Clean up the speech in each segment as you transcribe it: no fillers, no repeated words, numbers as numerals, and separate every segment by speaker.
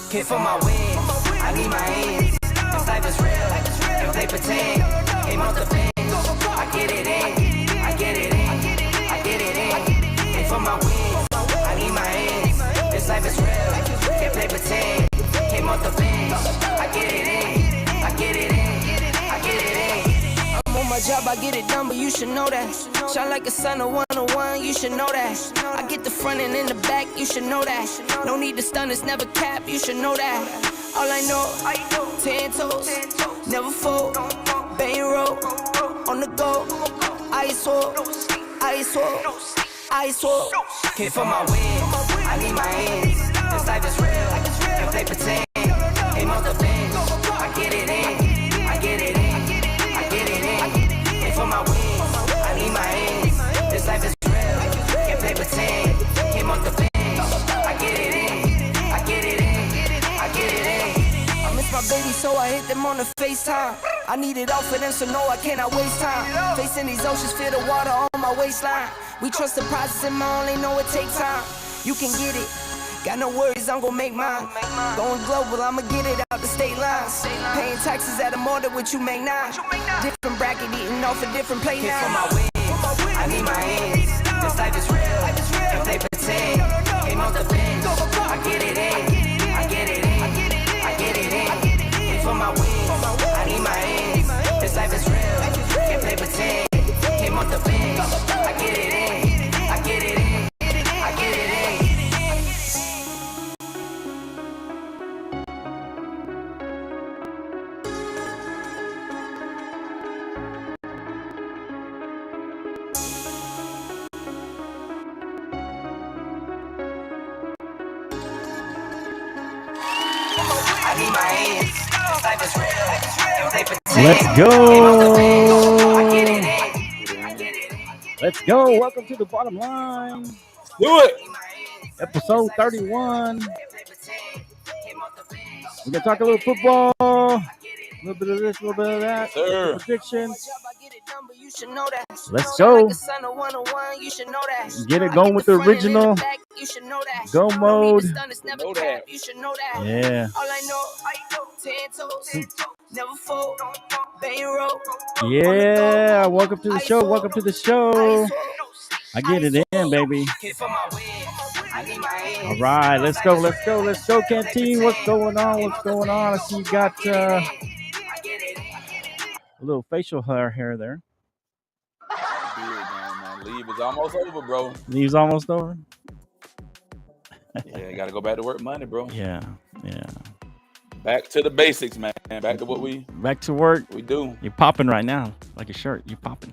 Speaker 1: Hit for my wins, I need my hands. If life is real, if they pretend, aim off the bench, I get it in, I get it in, I get it in. Hit for my wins, I need my hands. This life is real, can't play pretend, came off the bench, I get it in, I get it in, I get it in. I'm on my job, I get it done, but you should know that. Shine like a sun, a 101, you should know that. I get the front and in the back, you should know that. No need to stun, it's never cap, you should know that. All I know, 10 toes, never fold, bang roll, on the go, ice wall, ice wall, ice wall. Hit for my wins, I need my hands. This life is real, if they pretend, aim off the bench, I get it in, I get it in, I get it in. Hit for my wins, I need my hands. This life is real, can't play pretend, came off the bench, I get it in, I get it in, I get it in. I miss my baby, so I hit them on the FaceTime. I need it all for them, so no, I cannot waste time. Facing these oceans, feel the water on my waistline. We trust the process and my only know it takes time. You can get it, got no worries, I'm gon' make mine. Going global, I'ma get it out the state lines. Paying taxes at a more than what you make now. Different bracket, eating off a different plate now. For my wins, I need my hands. This life is real, if they pretend, came off the bench, I get it in, I get it in, I get it in. Hit for my wins, I need my hands. This life is real, can't play pretend, came off the bench, I get it in, I get it in, I get it in.
Speaker 2: Let's go. Let's go. Welcome to the bottom line.
Speaker 3: Do it.
Speaker 2: Episode 31. We're going to talk a little football. A little bit of this, a little bit of that.
Speaker 3: Sir.
Speaker 2: Predictions. Let's go. Get it going with the original. Go mode.
Speaker 3: Know that.
Speaker 2: Yeah. Yeah. Welcome to the show. Welcome to the show. I get it in, baby. All right. Let's go. Let's go. Let's go, Canteen. What's going on? What's going on? I see you got a little facial hair there.
Speaker 3: Leave is almost over, bro.
Speaker 2: Leave's almost over.
Speaker 3: Yeah, gotta go back to work Monday, bro.
Speaker 2: Yeah.
Speaker 3: Back to the basics, man. Back to what we
Speaker 2: to work.
Speaker 3: do.
Speaker 2: You're popping right now, like a shirt. You're popping.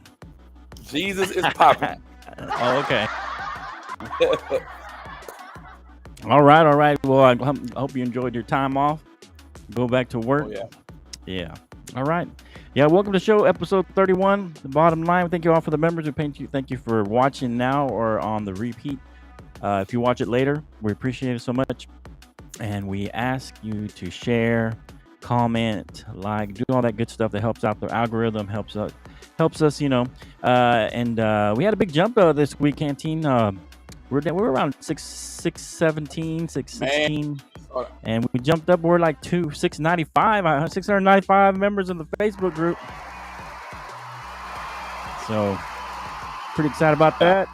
Speaker 3: Jesus is popping.
Speaker 2: Oh, okay. All right. Well, I hope you enjoyed your time off. Go back to work.
Speaker 3: Oh, yeah.
Speaker 2: Yeah. All right. Yeah, welcome to the show, episode 31, the bottom line. Thank you all for the members. Thank you for watching now or on the repeat. If you watch it later, we appreciate it so much. And we ask you to share, comment, like, do all that good stuff that helps out the algorithm, helps us, and we had a big jump this week, Canteen. We're around 617, 616. And we jumped up. We're like 695 members in the Facebook group. So pretty excited about that.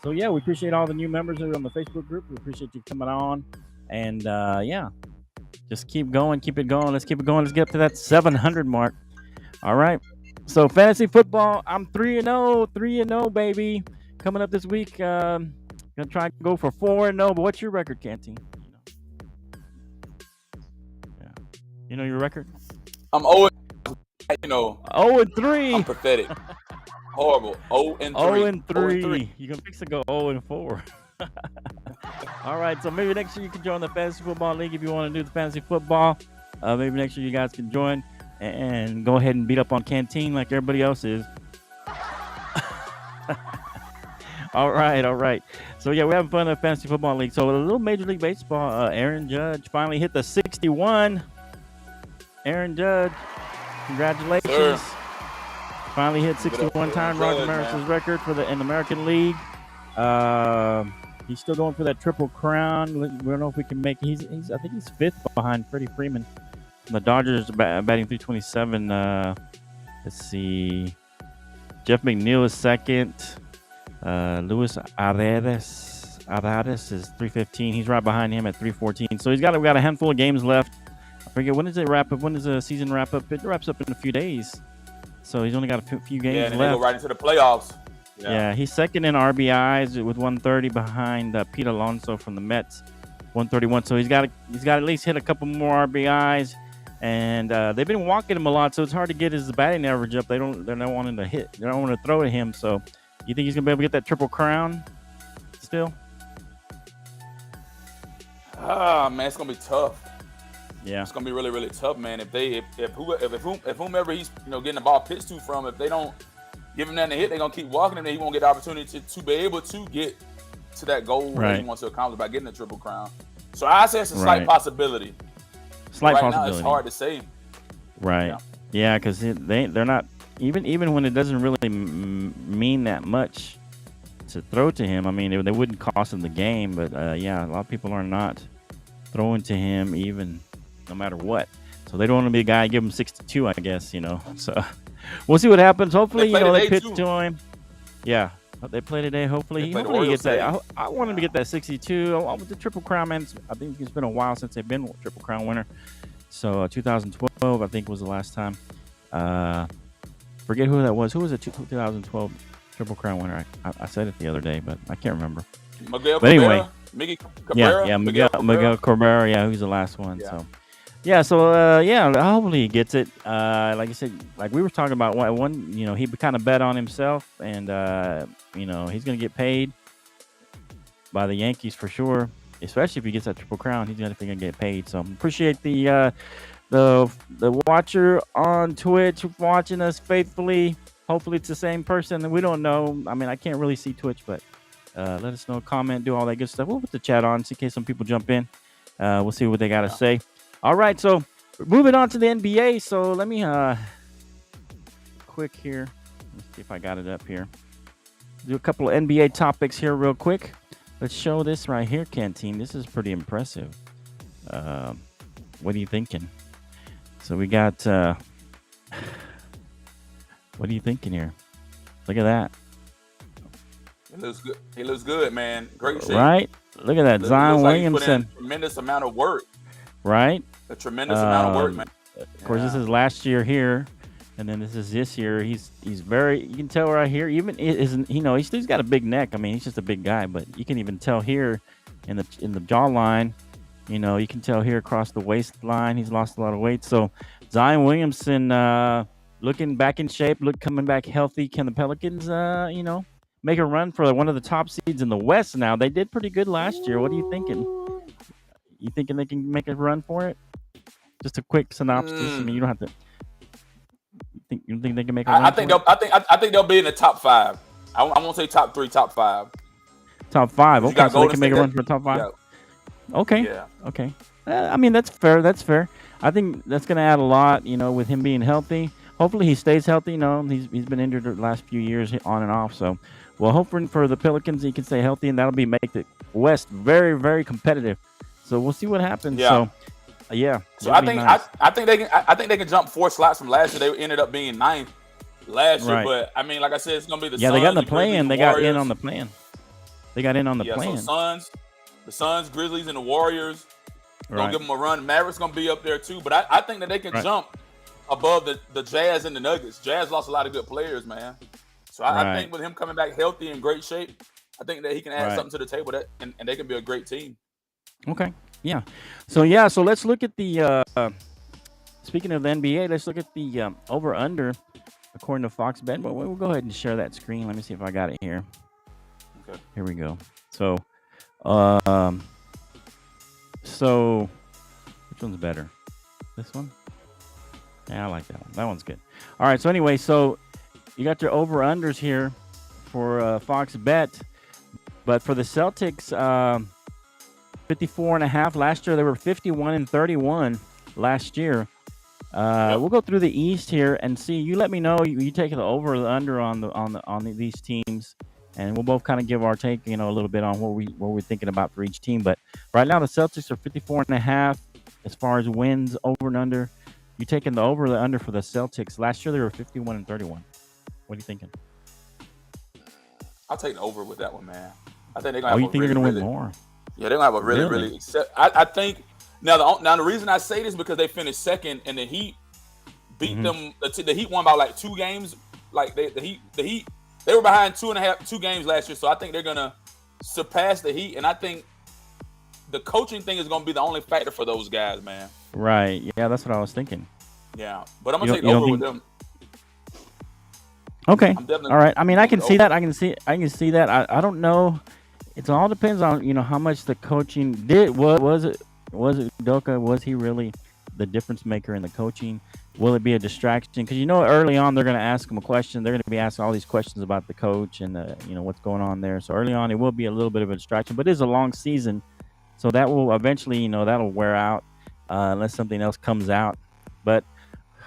Speaker 2: So yeah, we appreciate all the new members who are on the Facebook group. We appreciate you coming on. And yeah, just keep going, keep it going. Let's keep it going. Let's get up to that 700 mark. All right. So fantasy football, I'm 3-0, baby. Coming up this week, gonna try and go for 4-0. But what's your record, Canteen? You know your record?
Speaker 3: I'm 0.
Speaker 2: 0-3.
Speaker 3: I'm pathetic. Horrible. 0-3.
Speaker 2: 0-3. You're gonna fix to go 0-4. All right. So maybe next year you can join the fantasy football league if you want to do the fantasy football. Maybe next year you guys can join and go ahead and beat up on Canteen like everybody else is. All right. So yeah, we're having fun in the fantasy football league. So a little Major League Baseball. Aaron Judge finally hit the 61. Aaron Judge, congratulations.
Speaker 3: Sir.
Speaker 2: Finally hit 61 times Roger Maris's record for in the American League. He's still going for that Triple Crown. We don't know if we can make. I think he's 5th behind Freddie Freeman. The Dodgers batting 327. Let's see. Jeff McNeil is 2nd. Luis Arraez is 315. He's right behind him at 314. So we got a handful of games left. I forget, when does it wrap up? When does the season wrap up? It wraps up in a few days. So he's only got a few games
Speaker 3: and
Speaker 2: left.
Speaker 3: They go right into the playoffs.
Speaker 2: Yeah, he's 2nd in RBIs with 130 behind Pete Alonso from the Mets, 131. So he's got to at least hit a couple more RBIs, and they've been walking him a lot, so it's hard to get his batting average up. They're not wanting to hit. They don't want to throw at him. So you think he's gonna be able to get that Triple Crown still?
Speaker 3: Man, it's gonna be tough.
Speaker 2: Yeah,
Speaker 3: it's gonna be really, really tough, man. If whomever he's getting the ball pitched to from, if they don't give him that to hit, they're going to keep walking him, and he won't get the opportunity to be able to get to that goal that he wants to accomplish by getting the Triple Crown. So I say it's a slight possibility.
Speaker 2: Slight
Speaker 3: right
Speaker 2: possibility.
Speaker 3: Now, it's hard to say.
Speaker 2: Right. Yeah, because they're not, even when it doesn't really mean that much to throw to him. I mean, they wouldn't cost him the game, but a lot of people are not throwing to him even no matter what. So they don't want to be a guy, give him 62, I guess, So we'll see what happens. Hopefully, they pitch to him. Yeah, they play today. Hopefully he gets that. I want him to get that 62. With the Triple Crown, man, I think it's been a while since they've been Triple Crown winner. So 2012, I think, was the last time. Forget who that was. Who was the 2012 Triple Crown winner? I said it the other day, but I can't remember.
Speaker 3: Miguel
Speaker 2: but anyway,
Speaker 3: Miggy Cabrera.
Speaker 2: Miguel Cabrera. Yeah, who's the last one. Yeah. So hopefully he gets it. Like I said, like we were talking about one, he kind of bet on himself, and he's going to get paid by the Yankees for sure. Especially if he gets that Triple Crown, he's going to get paid. So appreciate the watcher on Twitch watching us faithfully. Hopefully it's the same person. We don't know. I mean, I can't really see Twitch, but let us know, comment, do all that good stuff. We'll put the chat on in case some people jump in. We'll see what they got to say. All right, so moving on to the NBA. So let me quick here. Let's see if I got it up here. Do a couple of NBA topics here real quick. Let's show this right here, Canteen. This is pretty impressive. What are you thinking? So we got... what are you thinking here? Look at that.
Speaker 3: He looks good, man. Great shape.
Speaker 2: Right? Look at that. Zion Williamson.
Speaker 3: Tremendous amount of work.
Speaker 2: Right?
Speaker 3: A tremendous amount of work, man.
Speaker 2: Of course, this is last year here, and then this is this year. He's very. You can tell right here. Even he's got a big neck. I mean, he's just a big guy, but you can even tell here in the jawline. You can tell here across the waistline. He's lost a lot of weight. So Zion Williamson looking back in shape, coming back healthy. Can the Pelicans, make a run for one of the top seeds in the West now? They did pretty good last year. What are you thinking? You thinking they can make a run for it? Just a quick synopsis. I mean, you don't have to. You think they can make a run?
Speaker 3: I think they'll be in the top 5. I won't say top 3, top 5.
Speaker 2: Top 5. Okay, so they can make a run for the top 5. Yeah. Okay. Yeah. Okay. I mean, that's fair. That's fair. I think that's going to add a lot. With him being healthy. Hopefully he stays healthy. He's been injured the last few years on and off. So, well, hoping for the Pelicans he can stay healthy, and that'll make the West very, very competitive. So we'll see what happens. Yeah. So
Speaker 3: I think nice. I think they can jump 4 slots from last year. They ended up being 9th last year, but I mean, like I said, it's gonna be the Suns.
Speaker 2: They got in the play-in. They got in on the plan. They got in on the play-in.
Speaker 3: So the Suns, Grizzlies, and the Warriors gonna give them a run. Mavericks gonna be up there too, but I think that they can jump above the Jazz and the Nuggets. Jazz lost a lot of good players, man. So I think with him coming back healthy and great shape, I think that he can add something to the table and they can be a great team.
Speaker 2: Okay. Yeah. So let's look at the speaking of the NBA, let's look at the over-under according to Fox Bet. But we'll go ahead and share that screen. Let me see if I got it here. Okay. Here we go. So which one's better? This one? Yeah, I like that one. That one's good. All right. So anyway, so you got your over-unders here for Fox Bet. But for the Celtics, 54.5 last year. They were 51-31 last year. We'll go through the East here and see. You let me know. You take the over or the under on these teams, and we'll both kind of give our take, a little bit on what we're thinking about for each team. But right now, the Celtics are 54.5 as far as wins over and under. You taking the over or the under for the Celtics? Last year they were 51-31. What are you thinking?
Speaker 3: I'll take the over with that one, man. I think they're gonna.
Speaker 2: Oh, you think they're gonna win more?
Speaker 3: Yeah, they're gonna have a really. I think now the reason I say this is because they finished second and the Heat beat them. The Heat won by like 2 games. Like the Heat they were behind 2 games last year, so I think they're gonna surpass the Heat. And I think the coaching thing is gonna be the only factor for those guys, man.
Speaker 2: Right. Yeah, that's what I was thinking.
Speaker 3: Yeah, but I'm gonna take over with them.
Speaker 2: Okay. All right. I mean, I can see that. I can see that. I don't know. It all depends on how much the coaching did. Was it Udoka? Was he really the difference maker in the coaching? Will it be a distraction? Because early on they're going to ask him a question. They're going to be asking all these questions about the coach and what's going on there. So early on it will be a little bit of a distraction, but it is a long season, so that will eventually that'll wear out unless something else comes out. But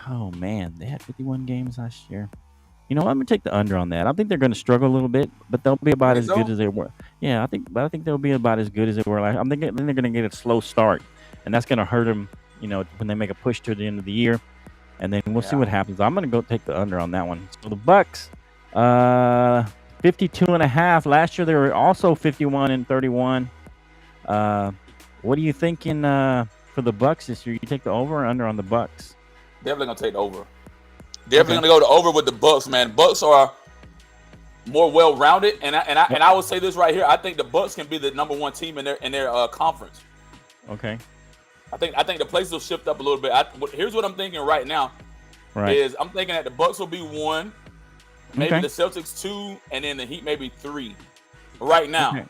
Speaker 2: oh man, they had 51 games last year. I'm gonna take the under on that. I think they're gonna struggle a little bit, but they'll be about as good as they were. Yeah, I think they'll be about as good as they were. I'm thinking they're gonna get a slow start, and that's gonna hurt them. When they make a push to the end of the year, and then we'll see what happens. I'm gonna go take the under on that one. So the Bucks, 52.5. Last year they were also 51-31. What are you thinking for the Bucks this year? You take the over or under on the Bucks?
Speaker 3: Definitely gonna take the over. Definitely gonna go to over with the Bucks, man. Bucks are more well-rounded, and I would say this right here. I think the Bucks can be the number 1 team in their conference.
Speaker 2: Okay.
Speaker 3: I think the places will shift up a little bit. Here's what I'm thinking right now.
Speaker 2: Right.
Speaker 3: Is I'm thinking that the Bucks will be 1, maybe the Celtics 2, and then the Heat maybe 3. Right now.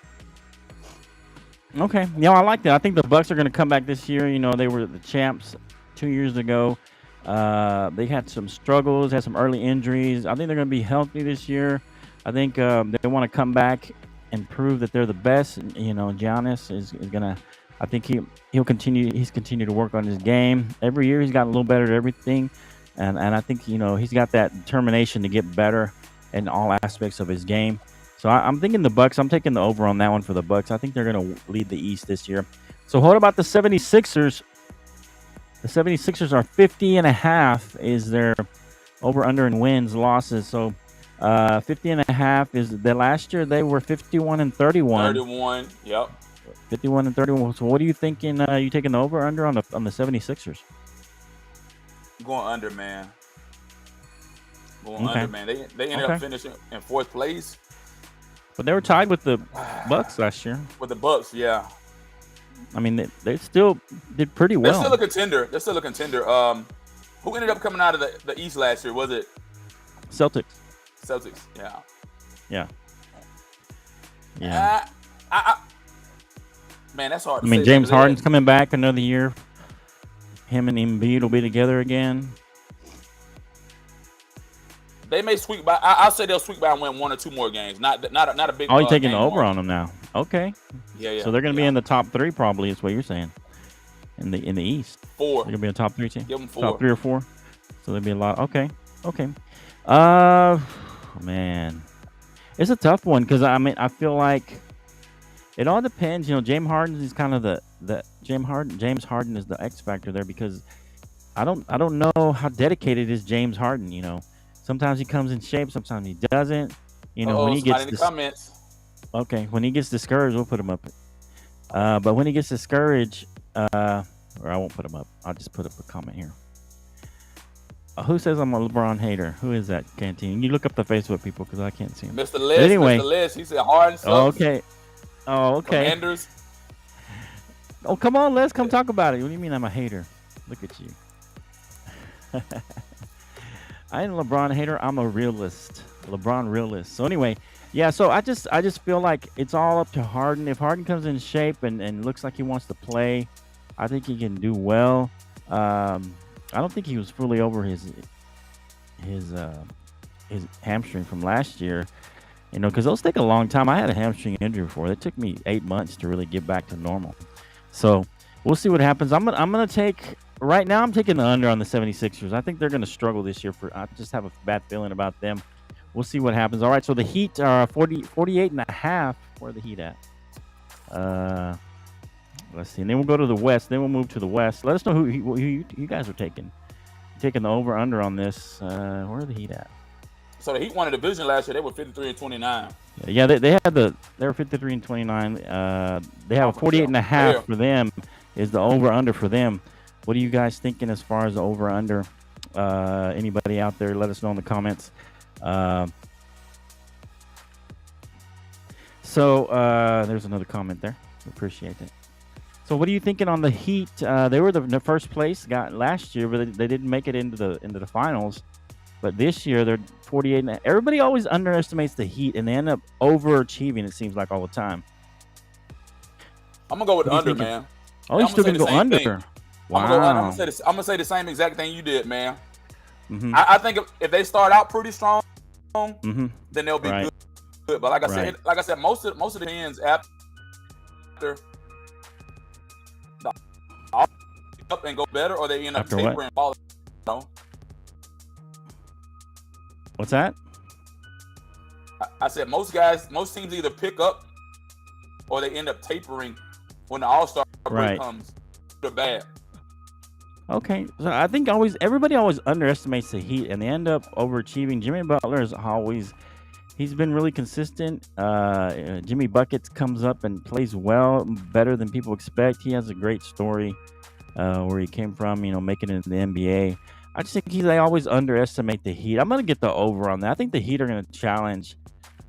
Speaker 2: Okay. Yeah, I like that. I think the Bucks are going to come back this year. They were the champs 2 years ago. They had some struggles, had some early injuries. I think they're going to be healthy this year. I think they want to come back and prove that they're the best. Giannis is going to. I think he'll continue. He's continued to work on his game every year. He's gotten a little better at everything, and I think he's got that determination to get better in all aspects of his game. So I'm thinking the Bucks. I'm taking the over on that one for the Bucks. I think they're going to lead the East this year. So what about the 76ers? The 76ers are 50.5 is their over-under in wins, losses. So 50.5 is the last year they were 51-31.
Speaker 3: 31, yep.
Speaker 2: 51-31. So what are you thinking? You taking the over-under on the 76ers?
Speaker 3: Going under, man. Under, man. They ended up finishing in 4th place.
Speaker 2: But they were tied with the Bucks last year.
Speaker 3: With the Bucks, yeah.
Speaker 2: I mean, they still did pretty well.
Speaker 3: They're still a contender. Who ended up coming out of the East last year? Was it
Speaker 2: Celtics?
Speaker 3: Yeah. Man, that's hard to say.
Speaker 2: I mean, James Harden's coming back another year. Him and Embiid will be together again.
Speaker 3: They may squeak by. I'll say they'll squeak by and win 1 or 2 more games. Not a big.
Speaker 2: Oh, you're taking the over on them now. Okay.
Speaker 3: Yeah.
Speaker 2: So they're going to be in the top 3, probably. Is what you're saying. In the East.
Speaker 3: 4.
Speaker 2: They're going to be in the top 3 team.
Speaker 3: Give them 4.
Speaker 2: Top 3 or 4. So there'll be a lot. Okay. Man, it's a tough one because I feel like it all depends. James Harden is kind of James Harden is the X factor there because I don't know how dedicated is James Harden. Sometimes he comes in shape, sometimes he doesn't. When he gets
Speaker 3: in the comments.
Speaker 2: Okay, when he gets discouraged, we'll put him up. But when he gets discouraged, or I won't put him up. I'll just put up a comment here. Who says I'm a LeBron hater? Who is that, Canteen? You look up the Facebook people because I can't see him.
Speaker 3: Mr. Liz.
Speaker 2: Anyway,
Speaker 3: Mr. Liz. He said Harden sucks.
Speaker 2: Okay.
Speaker 3: Commanders.
Speaker 2: Oh, come on, let's come talk about it. What do you mean I'm a hater? Look at you. I ain't a LeBron hater. I'm a realist. LeBron realist. So anyway, yeah. So I just feel like it's all up to Harden. If Harden comes in shape and looks like he wants to play, I think he can do well. I don't think he was fully over his hamstring from last year. Because those take a long time. I had a hamstring injury before. It took me 8 months to really get back to normal. So we'll see what happens. I'm gonna take right now I'm taking the under on the 76ers. I think they're going to struggle this year. I just have a bad feeling about them. We'll see what happens. All right, so the Heat are 48.5. Where are the Heat at? Let's see. And then we'll go to the West. Then we'll move to the West. Let us know who you guys are taking. Taking the over-under on this. Where are the Heat at?
Speaker 3: So the Heat won a division last year. They were 53-29.
Speaker 2: Yeah, they were 53-29. They have a 48.5 for them. Is the over-under for them? What are you guys thinking as far as the over-under? Anybody out there? Let us know in the comments. So there's another comment there. Appreciate it. So what are you thinking on the Heat? They were the first place last year, but they didn't make it into the finals. But this year they're 48. Everybody always underestimates the Heat, and they end up overachieving. It seems like all the time.
Speaker 3: I'm gonna go with under, man.
Speaker 2: Oh, you still gonna go under? Wow.
Speaker 3: I'm gonna say the same exact thing you did, man. Mm-hmm. I think if they start out pretty strong, then they'll be good. But like I said, most of the ends after up and go better, or they end up tapering and falling. You know?
Speaker 2: What's that?
Speaker 3: I said most teams either pick up or they end up tapering when the All-Star break comes. They're bad.
Speaker 2: Okay, so I think everybody always underestimates the Heat, and they end up overachieving. Jimmy Butler is he's been really consistent. Jimmy Buckets comes up and plays well, better than people expect. He has a great story where he came from, making it in the NBA. I just think they always underestimate the Heat. I'm going to get the over on that. I think the Heat are going to challenge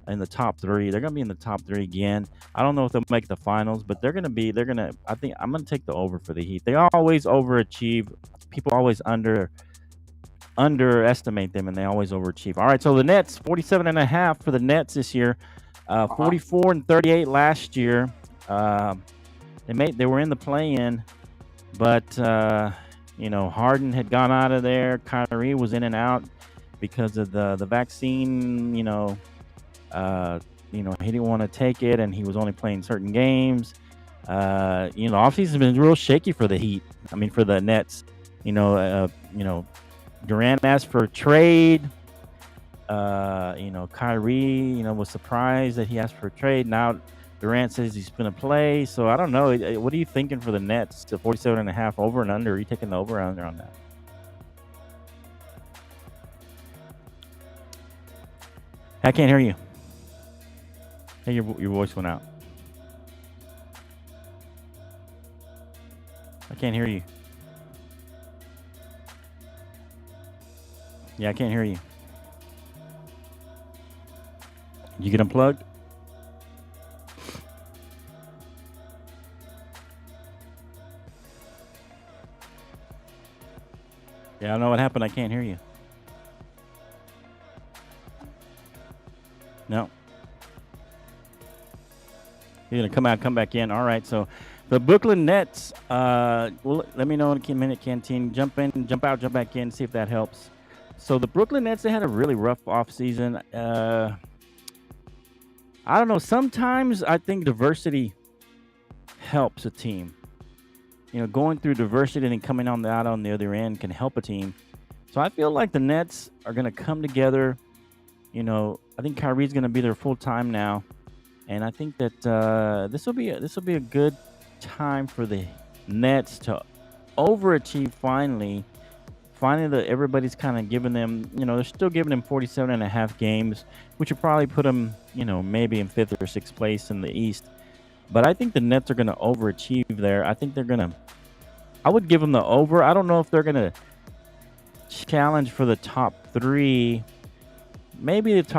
Speaker 2: in the top 3. They're going to be in the top 3 again. I don't know if they'll make the finals, but I think I'm going to take the over for the Heat. They always overachieve. People always underestimate them, and they always overachieve. All right, so the Nets, 47.5 for the Nets this year. 44-38 last year. They were in the play-in, but Harden had gone out of there. Kyrie was in and out because of the vaccine. He didn't want to take it, and he was only playing certain games. Offseason has been real shaky for the Heat. I mean, for the Nets. Durant asked for a trade. Kyrie, was surprised that he asked for a trade. Now Durant says he's going to play. So I don't know. What are you thinking for the Nets? To 47.5 over and under? Are you taking the over or under on that? I can't hear you. Hey, your voice went out. I can't hear you. Yeah, I can't hear you. You get unplugged? Yeah, I don't know what happened. I can't hear you. No. You're going to come out, come back in. All right, so the Brooklyn Nets, let me know in a minute, Canteen. Jump in, jump out, jump back in, see if that helps. So the Brooklyn Nets, they had a really rough offseason. I don't know. Sometimes I think diversity helps a team. Going through diversity and then coming out on the other end can help a team. So I feel like the Nets are going to come together. I think Kyrie's going to be there full time now, and I think that this will be a good time for the Nets to overachieve finally. Finally, everybody's kind of giving them, they're still giving them 47.5 games, which would probably put them, maybe in 5th or 6th place in the East. But I think the Nets are going to overachieve there. I think I would give them the over. I don't know if they're going to challenge for the top 3. Maybe it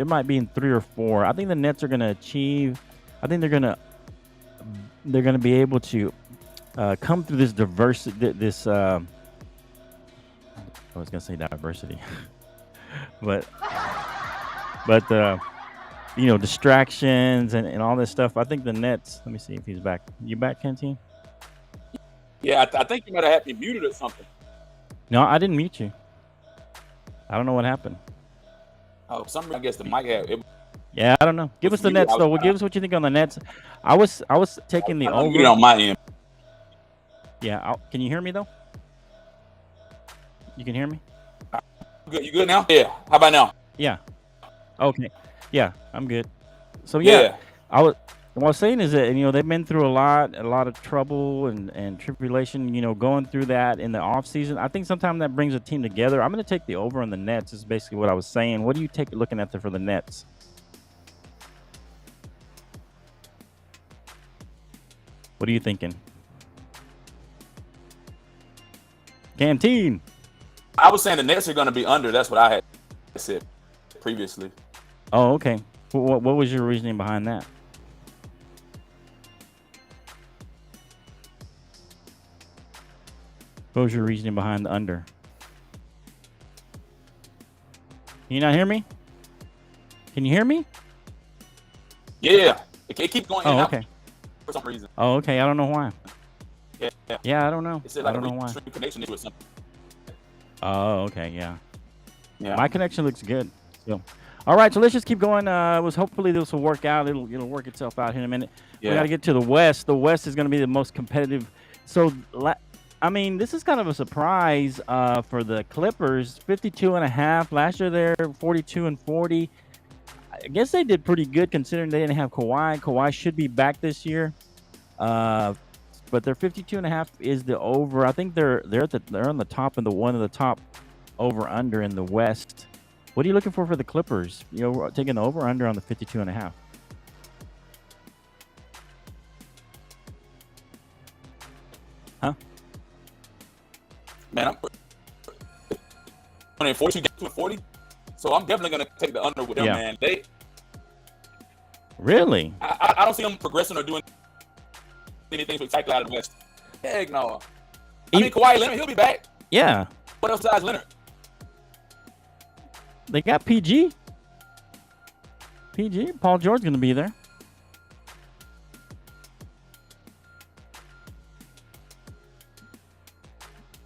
Speaker 2: might be in 3 or 4. I think the Nets are going to achieve. I think they're going to be able to come through this diversity, I was gonna say diversity, but distractions and all this stuff. I think the Nets. Let me see if he's back. You back, Canteen?
Speaker 3: Yeah, I think you might have had me muted or something.
Speaker 2: No, I didn't mute you. I don't know what happened.
Speaker 3: Oh, I guess the mic had it.
Speaker 2: Yeah, I don't know. Give us the Nets though. Give us what you think on the Nets. I was taking the over.
Speaker 3: On my end.
Speaker 2: Yeah, can you hear me though? You can hear me?
Speaker 3: Good. You good now? Yeah. How about now?
Speaker 2: Yeah. Okay. Yeah, I'm good. So yeah. What I was saying is that they've been through a lot of trouble and tribulation. Going through that in the off season. I think sometimes that brings a team together. I'm going to take the over on the Nets. Is basically what I was saying. What do you take looking at for the Nets? What are you thinking? Canteen.
Speaker 3: I was saying the Nets are going to be under. That's what I had said previously.
Speaker 2: Oh, okay. What was your reasoning behind that? What was your reasoning behind the under? Can you not hear me? Can you hear me?
Speaker 3: Yeah. It keeps going in and
Speaker 2: okay.
Speaker 3: out for some reason.
Speaker 2: Oh, okay. I don't know why. Yeah, I don't know.
Speaker 3: It said like
Speaker 2: I don't know why.
Speaker 3: Connection issue or something.
Speaker 2: Oh, okay. Yeah.
Speaker 3: Yeah.
Speaker 2: My connection looks good. So, all right. So let's just keep going. Hopefully this will work out. It'll work itself out here in a minute.
Speaker 3: Yeah.
Speaker 2: We got to get to the West. The West is going to be the most competitive. So, this is kind of a surprise for the Clippers. 52.5. Last year they're 42-40. I guess they did pretty good considering they didn't have Kawhi. Kawhi should be back this year. But their 52.5 is the over. I think they're on the top of one of the top over under in the West. What are you looking for the Clippers? Taking the over under on the 52.5. Huh?
Speaker 3: Man, I'm 42 games to 40, so I'm definitely gonna take the under with them. Man, they
Speaker 2: really.
Speaker 3: I don't see them progressing or doing anything spectacular out of the West. Heck no. I mean, Kawhi Leonard, he'll be back.
Speaker 2: Yeah.
Speaker 3: What else besides Leonard?
Speaker 2: They got PG. Paul George going to be there.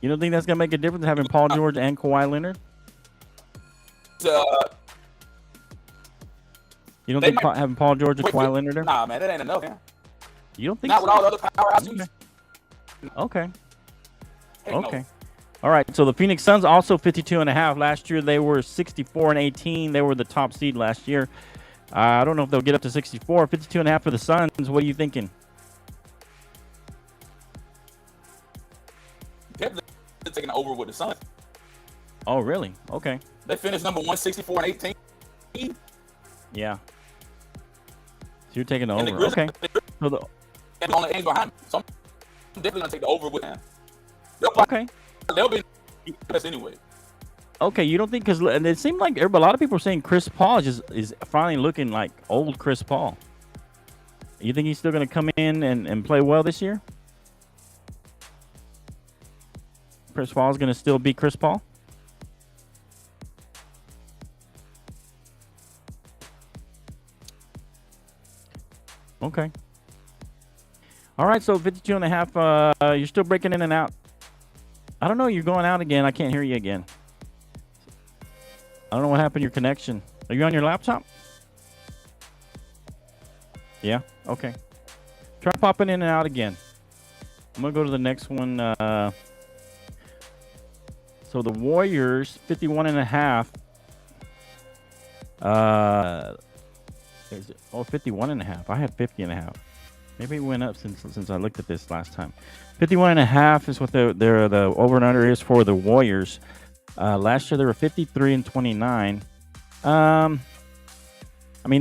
Speaker 2: You don't think that's going to make a difference having Paul George and Kawhi Leonard? You don't think having Paul George and Kawhi Leonard there?
Speaker 3: Nah, man, that ain't enough, man.
Speaker 2: You don't think
Speaker 3: Not
Speaker 2: so?
Speaker 3: with all the other powerhouses?
Speaker 2: Okay.
Speaker 3: No.
Speaker 2: All right. So the Phoenix Suns also 52.5. Last year they were 64-18. They were the top seed last year. I don't know if they'll get up to 64. 52.5 for the Suns. What are you thinking?
Speaker 3: They're taking over with the Suns.
Speaker 2: Oh, really? Okay.
Speaker 3: They finished number 164-18.
Speaker 2: Yeah. So you're taking the over. Okay.
Speaker 3: And on the end behind. So I'm definitely gonna take the over with them. They'll be best anyway.
Speaker 2: Okay, you don't think because it seemed like a lot of people are saying Chris Paul is finally looking like old Chris Paul. You think he's still going to come in and play well this year? Chris Paul is going to still be Chris Paul? Okay. All right, so 52.5. You're still breaking in and out. I don't know. You're going out again. I can't hear you again. I don't know what happened to your connection. Are you on your laptop? Yeah? Okay. Try popping in and out again. I'm going to go to the next one. So the Warriors, 51.5. 51.5. I had 50.5. Maybe it went up since I looked at this last time. 51.5 is what the over and under is for the Warriors. Last year they were 53-29.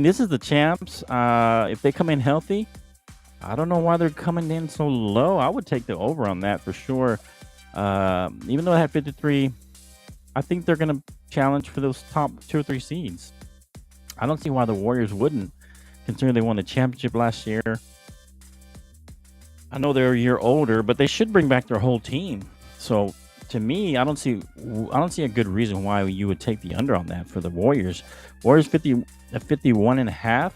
Speaker 2: This is the champs. If they come in healthy, I don't know why they're coming in so low. I would take the over on that for sure. Even though I had 53, I think they're going to challenge for those top 2 or 3 seeds. I don't see why the Warriors wouldn't, considering they won the championship last year. I know they're a year older, but they should bring back their whole team. So to me, I don't see a good reason why you would take the under on that for the Warriors. Warriors 51.5.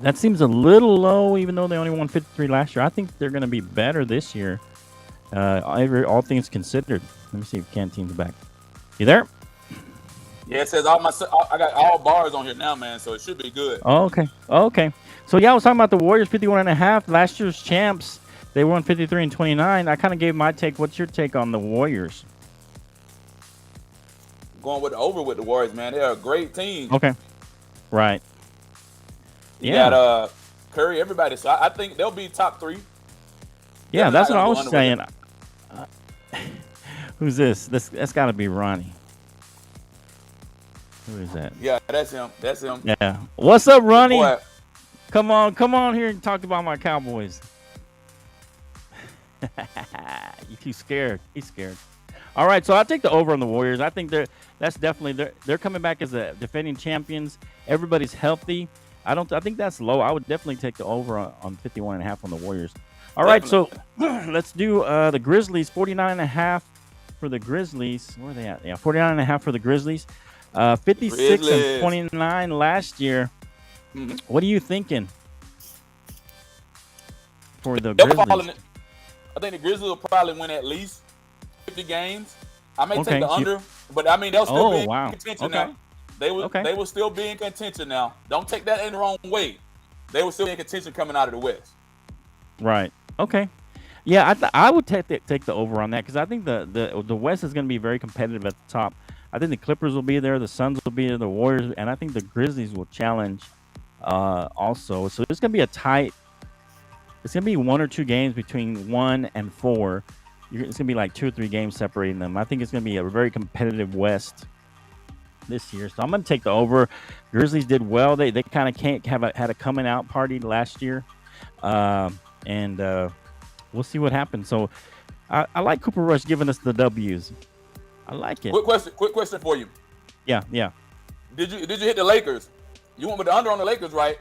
Speaker 2: That seems a little low, even though they only won 53 last year. I think they're going to be better this year. All things considered. Let me see if Canteen's back. You there?
Speaker 3: Yeah, it says I got all bars on here now, man, so it should be good.
Speaker 2: Oh, okay. So yeah, I was talking about the Warriors 51.5. Last year's champs, they won 53-29. I kind of gave my take. What's your take on the Warriors?
Speaker 3: going with the over with the Warriors, man. They're a great team.
Speaker 2: Okay. Right.
Speaker 3: You got Curry, everybody. So I think they'll be top 3.
Speaker 2: Yeah, that's what I was saying. Who's this? That's got to be Ronnie. Who is that?
Speaker 3: Yeah, that's him.
Speaker 2: Yeah. What's up, Ronnie?
Speaker 3: Boy.
Speaker 2: Come on here and talk about my Cowboys. You too scared. He's scared. All right, so I'll take the over on the Warriors. I think they're coming back as the defending champions. Everybody's healthy. I think that's low. I would definitely take the over on 51.5 on the Warriors. All right, so let's do the Grizzlies. 49.5 for the Grizzlies. Where are they at? Yeah, 49.5 for the Grizzlies. 56 and 29 last year. Mm-hmm. What are you thinking for the Grizzlies?
Speaker 3: I think the Grizzlies will probably win at least 50 games. I may take the under, but I mean they'll still be in contention now. They will still be in contention now. Don't take that in the wrong way. They will still be in contention coming out of the West.
Speaker 2: Right. Okay. Yeah, I would take the over on that because I think the West is going to be very competitive at the top. I think the Clippers will be there, the Suns will be there, the Warriors, and I think the Grizzlies will challenge also. So it's going to be a tight. It's going to be 1 or 2 games between 1 and 4. It's going to be like 2 or 3 games separating them. I think it's going to be a very competitive West this year. So I'm going to take the over. Grizzlies did well. They kind of had a coming out party last year. And we'll see what happens. So I like Cooper Rush giving us the W's. I like it.
Speaker 3: Quick question for you.
Speaker 2: Yeah.
Speaker 3: Did you hit the Lakers? You went with the under on the Lakers, right?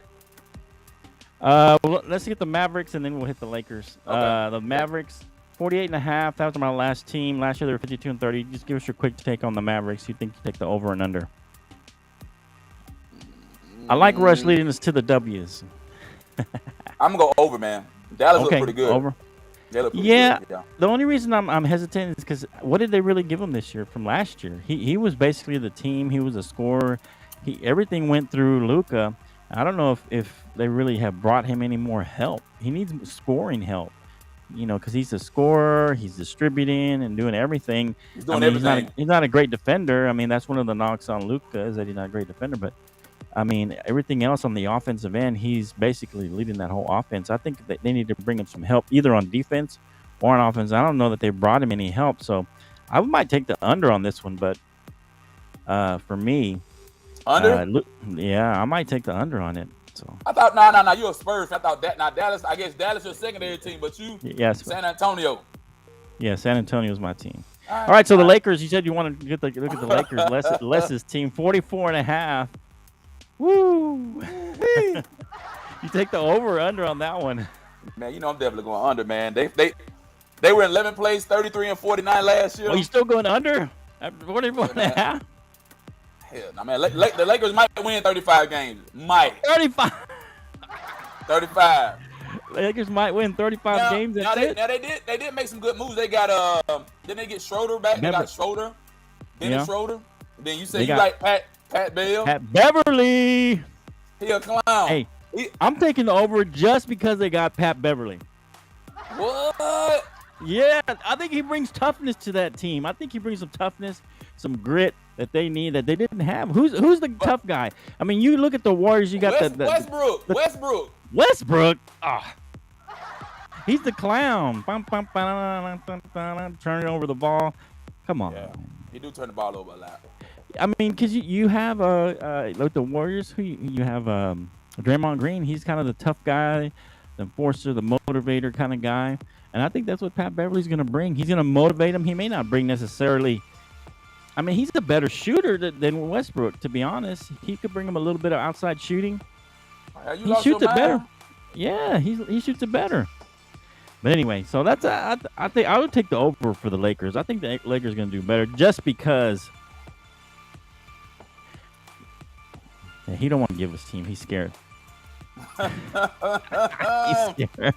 Speaker 2: Well, let's get the Mavericks and then we'll hit the Lakers.
Speaker 3: Okay.
Speaker 2: The Mavericks, 48.5. That was my last team. Last year they were 52 and 30. Just give us your quick take on the Mavericks. You think you take the over and under? I like Rush leading us to the W's.
Speaker 3: I'm gonna go over, man. Dallas look pretty good.
Speaker 2: Over.
Speaker 3: They look pretty good, yeah.
Speaker 2: The only reason I'm hesitant is because what did they really give him this year from last year? He was basically the team. He was a scorer. Everything went through Luka. I don't know if they really have brought him any more help. He needs scoring help, because he's a scorer. He's distributing and doing everything.
Speaker 3: He's doing everything.
Speaker 2: He's not a great defender. I mean, that's one of the knocks on Luka is that he's not a great defender. But, I mean, everything else on the offensive end, he's basically leading that whole offense. I think that they need to bring him some help either on defense or on offense. I don't know that they brought him any help. So I might take the under on this one. But for me,
Speaker 3: under?
Speaker 2: Yeah, I might take the under on it. So
Speaker 3: I thought, no, you're a Spurs. I thought that. Now Dallas, I guess Dallas your secondary team, but you, San Antonio.
Speaker 2: Yeah, San Antonio's my team. All right, so the Lakers. You said you want to look at the Lakers. Les's team, 44.5. Woo! You take the over or under on that one?
Speaker 3: Man, I'm definitely going under, man. They were in 11th place, 33 and 49 last year.
Speaker 2: Oh, you still going under at 44.5?
Speaker 3: Hell, no, man. The Lakers might win 35 games. Might.
Speaker 2: 35.
Speaker 3: 35.
Speaker 2: Lakers might win 35 games.
Speaker 3: They did make some good moves. They got didn't they get Schroeder back? They got Schroeder. Dennis Schroeder. Then you say you like Pat Bell.
Speaker 2: Pat Beverly.
Speaker 3: He a clown.
Speaker 2: Hey, I'm taking the over just because they got Pat Beverly.
Speaker 3: What?
Speaker 2: Yeah, I think he brings toughness to that team. I think he brings some toughness, some grit that they need that they didn't have. Who's the tough guy? I mean, you look at the Warriors. You got
Speaker 3: Westbrook.
Speaker 2: Westbrook. Ah, he's the clown. Turning over the ball. Come on.
Speaker 3: Yeah, he do turn the ball over a lot.
Speaker 2: I mean, because you have like the Warriors, you have Draymond Green. He's kind of the tough guy, the enforcer, the motivator kind of guy. And I think that's what Pat Beverly's going to bring. He's going to motivate him. He may not bring necessarily. I mean, he's a better shooter than Westbrook, to be honest. He could bring him a little bit of outside shooting. He shoots it better. Yeah, he shoots it better. But anyway, so that's I think I would take the over for the Lakers. I think the Lakers are going to do better just because. Yeah, he don't want to give his team. He's scared. He's scared.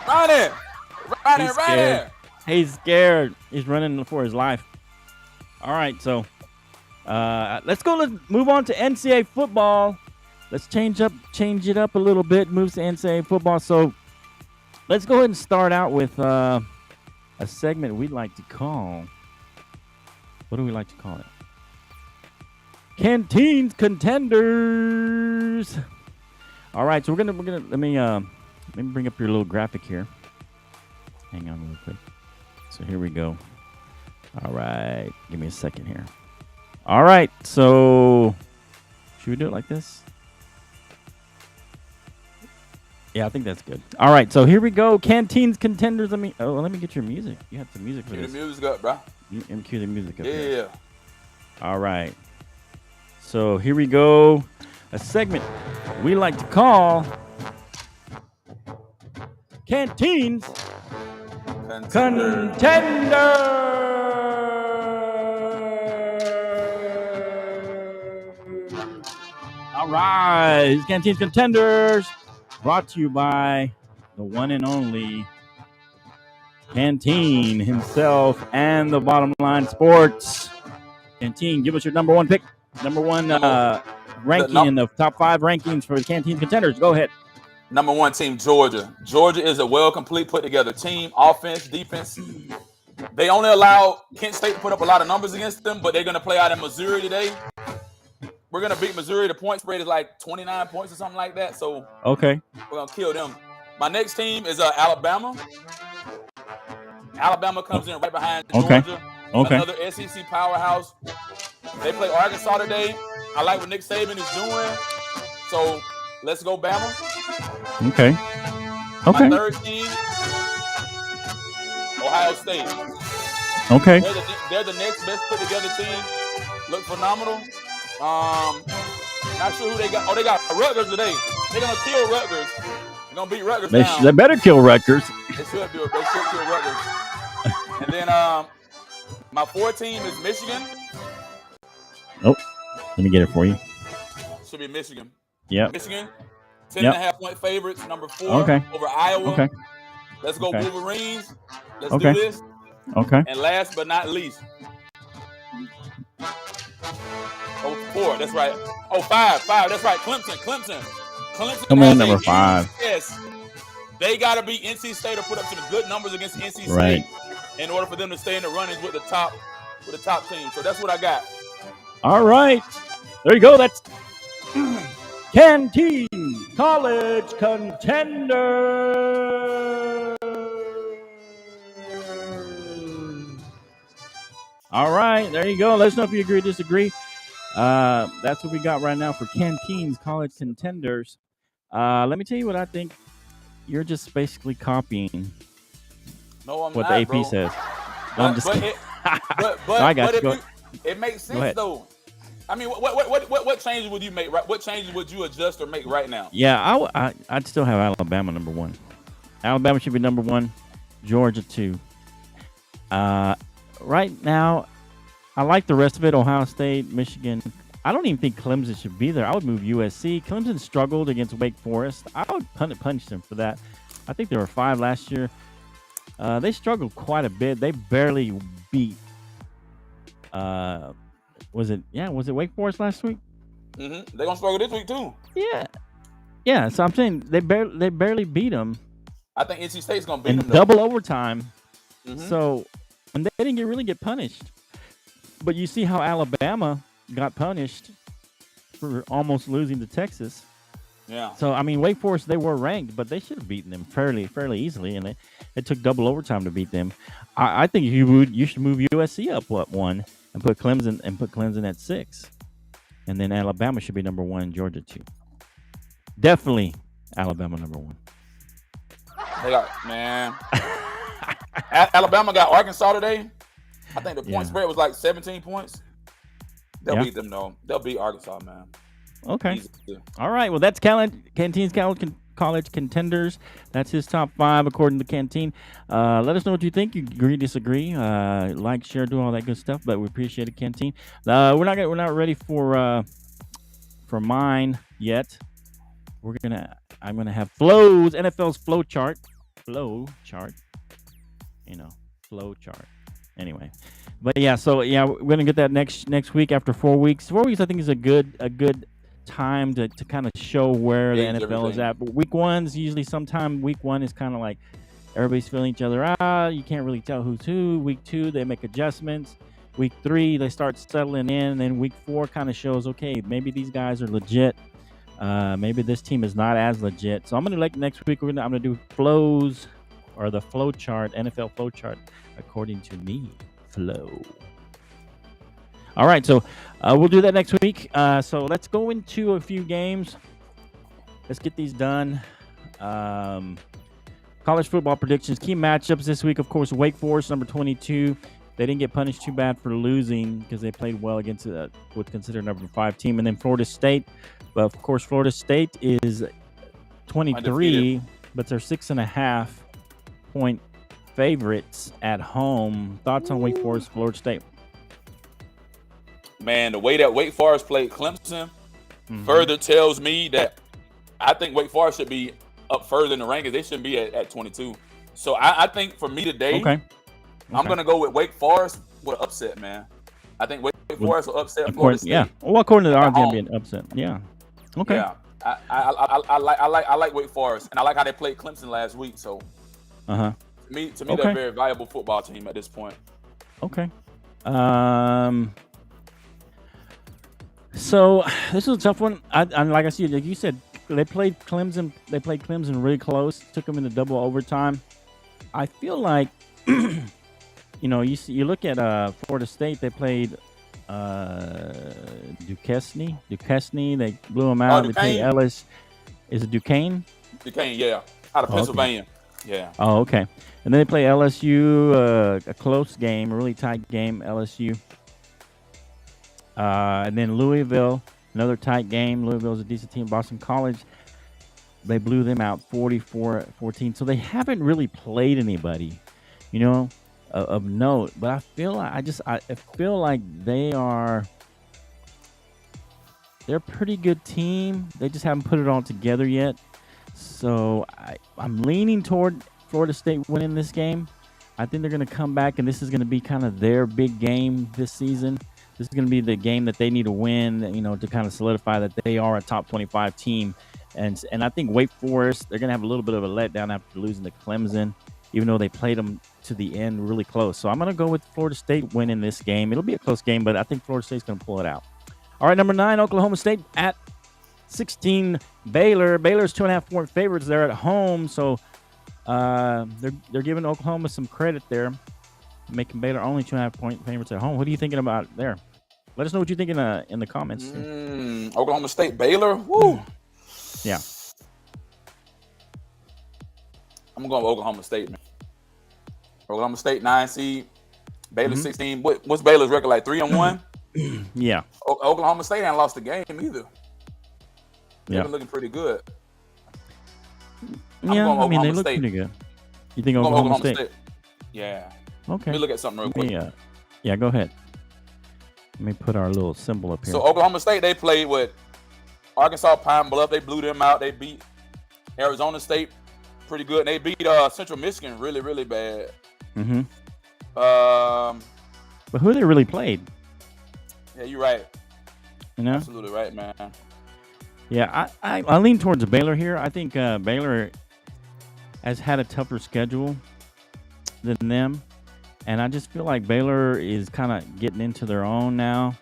Speaker 3: Right there.
Speaker 2: He's scared. He's running for his life. All right, so let's move on to NCAA football. Let's change it up a little bit. Moves to NCAA football. So let's go ahead and start out with a segment we'd like to call. What do we like to call it? Canteen's Contenders. All right, so we're gonna let me bring up your little graphic here. Hang on real quick. So here we go. All right, give me a second here. All right, so should we do it like this? Yeah, I think that's good. All right, so here we go. Canteen's Contenders. Let me get your music. You have some music for this.
Speaker 3: Cue the music up, bro.
Speaker 2: Cue the music up.
Speaker 3: Yeah.
Speaker 2: Here. All right. So here we go. A segment we like to call Canteen's Contender. All right, Canteen's Contenders, brought to you by the one and only Canteen himself and the Bottom Line Sports. Canteen, give us your number one pick, number one ranking in the top 5 rankings for the Canteen Contenders. Go ahead.
Speaker 3: Number 1 team, Georgia. Georgia is a well-complete, put-together team, offense, defense. They only allow Kent State to put up a lot of numbers against them, but they're going to play out in Missouri today. We're going to beat Missouri. The point spread is like 29 points or something like that, so
Speaker 2: okay,
Speaker 3: we're going to kill them. My next team is Alabama. Alabama comes in right behind Georgia.
Speaker 2: Okay.
Speaker 3: Another SEC powerhouse. They play Arkansas today. I like what Nick Saban is doing, so let's go Bama.
Speaker 2: Okay.
Speaker 3: My third team, Ohio State.
Speaker 2: Okay.
Speaker 3: They're the next best put together team. Look phenomenal. Not sure who they got. Oh, they got Rutgers today. They're gonna kill Rutgers. They're gonna beat Rutgers.
Speaker 2: They better kill Rutgers.
Speaker 3: They should do it. They should kill Rutgers. And then my 4th team is Michigan.
Speaker 2: Oh, let me get it for you.
Speaker 3: Should be Michigan.
Speaker 2: Yep.
Speaker 3: Michigan. 10.5 point favorites, number 4 over Iowa.
Speaker 2: Okay.
Speaker 3: Let's go Wolverines. Let's
Speaker 2: Okay.
Speaker 3: do this.
Speaker 2: Okay.
Speaker 3: And last but not least, 4. That's right. 5. That's right. Clemson.
Speaker 2: Come on, number 5.
Speaker 3: Yes. They got to beat NC State or put up some good numbers against NC State
Speaker 2: Right.
Speaker 3: in order for them to stay in the runnings with the top team. So that's what I got.
Speaker 2: All right. There you go. That's Canteen College Contender. All right. There you go. Let us know if you agree or disagree. That's what we got right now for Canteen's College Contenders. Let me tell you what I think. You're just basically copying
Speaker 3: what
Speaker 2: the AP says. No, I'm just kidding. I got you.
Speaker 3: It makes sense though. I mean, what changes would you make? Right? What changes would you adjust or make right now?
Speaker 2: Yeah, I'd still have Alabama number 1. Alabama should be number 1. Georgia 2. Right now, I like the rest of it. Ohio State, Michigan. I don't even think Clemson should be there. I would move USC. Clemson struggled against Wake Forest. I would punish them for that. I think they were 5 last year. They struggled quite a bit. They barely beat. Was it Wake Forest last week?
Speaker 3: Mm-hmm. They're gonna struggle this week too.
Speaker 2: Yeah. So I'm saying they barely beat them.
Speaker 3: I think NC State's gonna beat them
Speaker 2: double overtime.
Speaker 3: Mm-hmm.
Speaker 2: So and they didn't really get punished. But you see how Alabama got punished for almost losing to Texas.
Speaker 3: Yeah.
Speaker 2: So I mean, Wake Forest, they were ranked, but they should have beaten them fairly easily, and it took double overtime to beat them. I think you should move USC up 1 and put Clemson at 6, and then Alabama should be number 1, Georgia 2. Definitely Alabama number 1.
Speaker 3: They got Alabama got Arkansas today. I think the point spread was like 17 points. They'll beat them though. They'll beat Arkansas, man.
Speaker 2: Okay. All right. Well, that's Canteen's College Contenders. That's his top 5 according to Canteen. Let us know what you think. You agree, disagree. Like, share, do all that good stuff. But we appreciate it, Canteen. We're not ready for mine yet. I'm gonna have NFL's flow chart. Anyway, but we're gonna get that next week after 4 weeks. 4 weeks, I think, is a good time to kind of show where the NFL is at. But week 1's usually week 1 is kind of like everybody's feeling each other out. You can't really tell who's who. Week 2, they make adjustments. Week 3, they start settling in, and then week 4 kind of shows, okay, maybe these guys are legit. Maybe this team is not as legit. So I'm gonna next week. I'm gonna do flows or the flow chart, NFL flow chart, according to me. Flow. All right, so we'll do that next week. So let's go into a few games. Let's get these done. College football predictions, key matchups this week. Of course, Wake Forest, number 22. They didn't get punished too bad for losing because they played well against what's considered number 5 team. And then Florida State. But of course, Florida State is 23, but they're 6.5 point favorites at home. Thoughts on Wake Forest, Florida State?
Speaker 3: Man, the way that Wake Forest played Clemson further tells me that I think Wake Forest should be up further in the rankings. They shouldn't be at 22. So I think for me today, I'm going to go with Wake Forest with an upset, man. I think Wake Forest will upset Florida State.
Speaker 2: Yeah. Well, according to the odds, it'll be an upset. Yeah. Okay.
Speaker 3: Yeah. I like Wake Forest, and I like how they played Clemson last week. So, to me, they're a very valuable football team at this point.
Speaker 2: Okay. So this is a tough one. Like you said, they played Clemson. They played Clemson really close. Took them into double overtime. I feel like, you look at Florida State. They played Duquesne. They blew them out. They played Ellis. Is it Duquesne?
Speaker 3: Duquesne, yeah, out of Pennsylvania.
Speaker 2: Okay. Yeah. Oh, okay. And then they play LSU. A close game, a really tight game. LSU. And then Louisville, another tight game. Louisville's a decent team. Boston College, they blew them out 44-14. So they haven't really played anybody, of note. But I feel like I feel like they're a pretty good team. They just haven't put it all together yet. So I'm leaning toward Florida State winning this game. I think they're going to come back, and this is going to be kind of their big game this season. This is going to be the game that they need to win, to kind of solidify that they are a top 25 team. And I think Wake Forest, they're going to have a little bit of a letdown after losing to Clemson, even though they played them to the end really close. So I'm going to go with Florida State winning this game. It'll be a close game, but I think Florida State's going to pull it out. All right, number 9, Oklahoma State at 16, Baylor. Baylor's 2.5 point favorites. They're at home, so they're giving Oklahoma some credit there, making Baylor only 2.5 point favorites at home. What are you thinking about there? Let us know what you think in the comments.
Speaker 3: Oklahoma State, Baylor. Woo.
Speaker 2: Yeah.
Speaker 3: I'm going with Oklahoma State, man. Oklahoma State 9 seed, Baylor 16. What's Baylor's record like? 3-1.
Speaker 2: Yeah.
Speaker 3: Oklahoma State ain't lost the game either. They've been looking pretty good.
Speaker 2: Yeah, they look pretty good. You think Oklahoma State?
Speaker 3: Yeah.
Speaker 2: Okay.
Speaker 3: Let me look at something real quick.
Speaker 2: Yeah, go ahead. Let me put our little symbol up here.
Speaker 3: So Oklahoma State, they played with Arkansas Pine Bluff. They blew them out. They beat Arizona State pretty good. And they beat Central Michigan really, really bad.
Speaker 2: Mm-hmm. But who they really played?
Speaker 3: Yeah, you're right.
Speaker 2: Absolutely
Speaker 3: right, man.
Speaker 2: Yeah, I lean towards Baylor here. I think Baylor has had a tougher schedule than them. And I just feel like Baylor is kind of getting into their own now.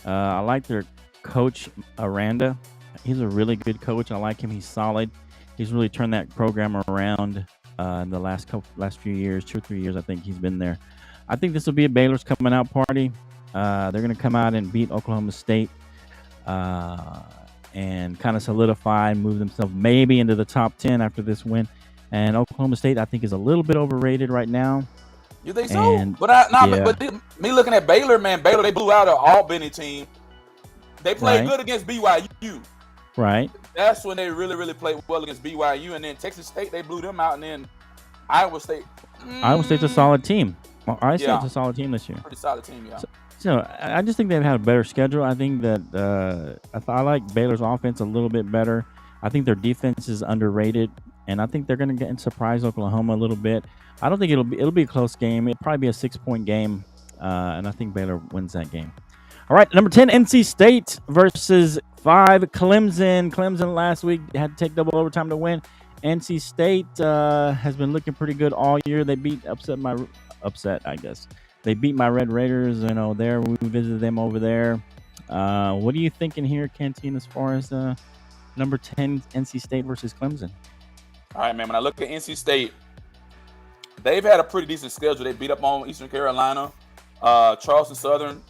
Speaker 2: I like their coach, Aranda. He's a really good coach. I like him. He's solid. He's really turned that program around in the last few years, 2 or 3 years. I think he's been there. I think this will be a Baylor's coming out party. They're going to come out and beat Oklahoma State and kind of solidify and move themselves maybe into the top 10 after this win. And Oklahoma State, I think, is a little bit overrated right now.
Speaker 3: You think so? But me looking at Baylor, man, they blew out an Albany team. They played good against BYU.
Speaker 2: Right.
Speaker 3: That's when they really, really played well against BYU. And then Texas State, they blew them out. And then Iowa State.
Speaker 2: Iowa State's a solid team. Iowa State's a solid team this year.
Speaker 3: Pretty solid team, yeah.
Speaker 2: So I just think they've had a better schedule. I think that I like Baylor's offense a little bit better. I think their defense is underrated. And I think they're going to get and surprise Oklahoma a little bit. I don't think it'll be a close game. It'll probably be a 6-point game, and I think Baylor wins that game. All right, number 10, NC State versus 5, Clemson. Clemson last week had to take double overtime to win. NC State has been looking pretty good all year. They upset, I guess. They beat my Red Raiders. There we visited them over there. What are you thinking here, Canteen, as far as number 10 NC State versus Clemson?
Speaker 3: All right, man. When I look at NC State, they've had a pretty decent schedule. They beat up on Eastern Carolina, Charleston Southern.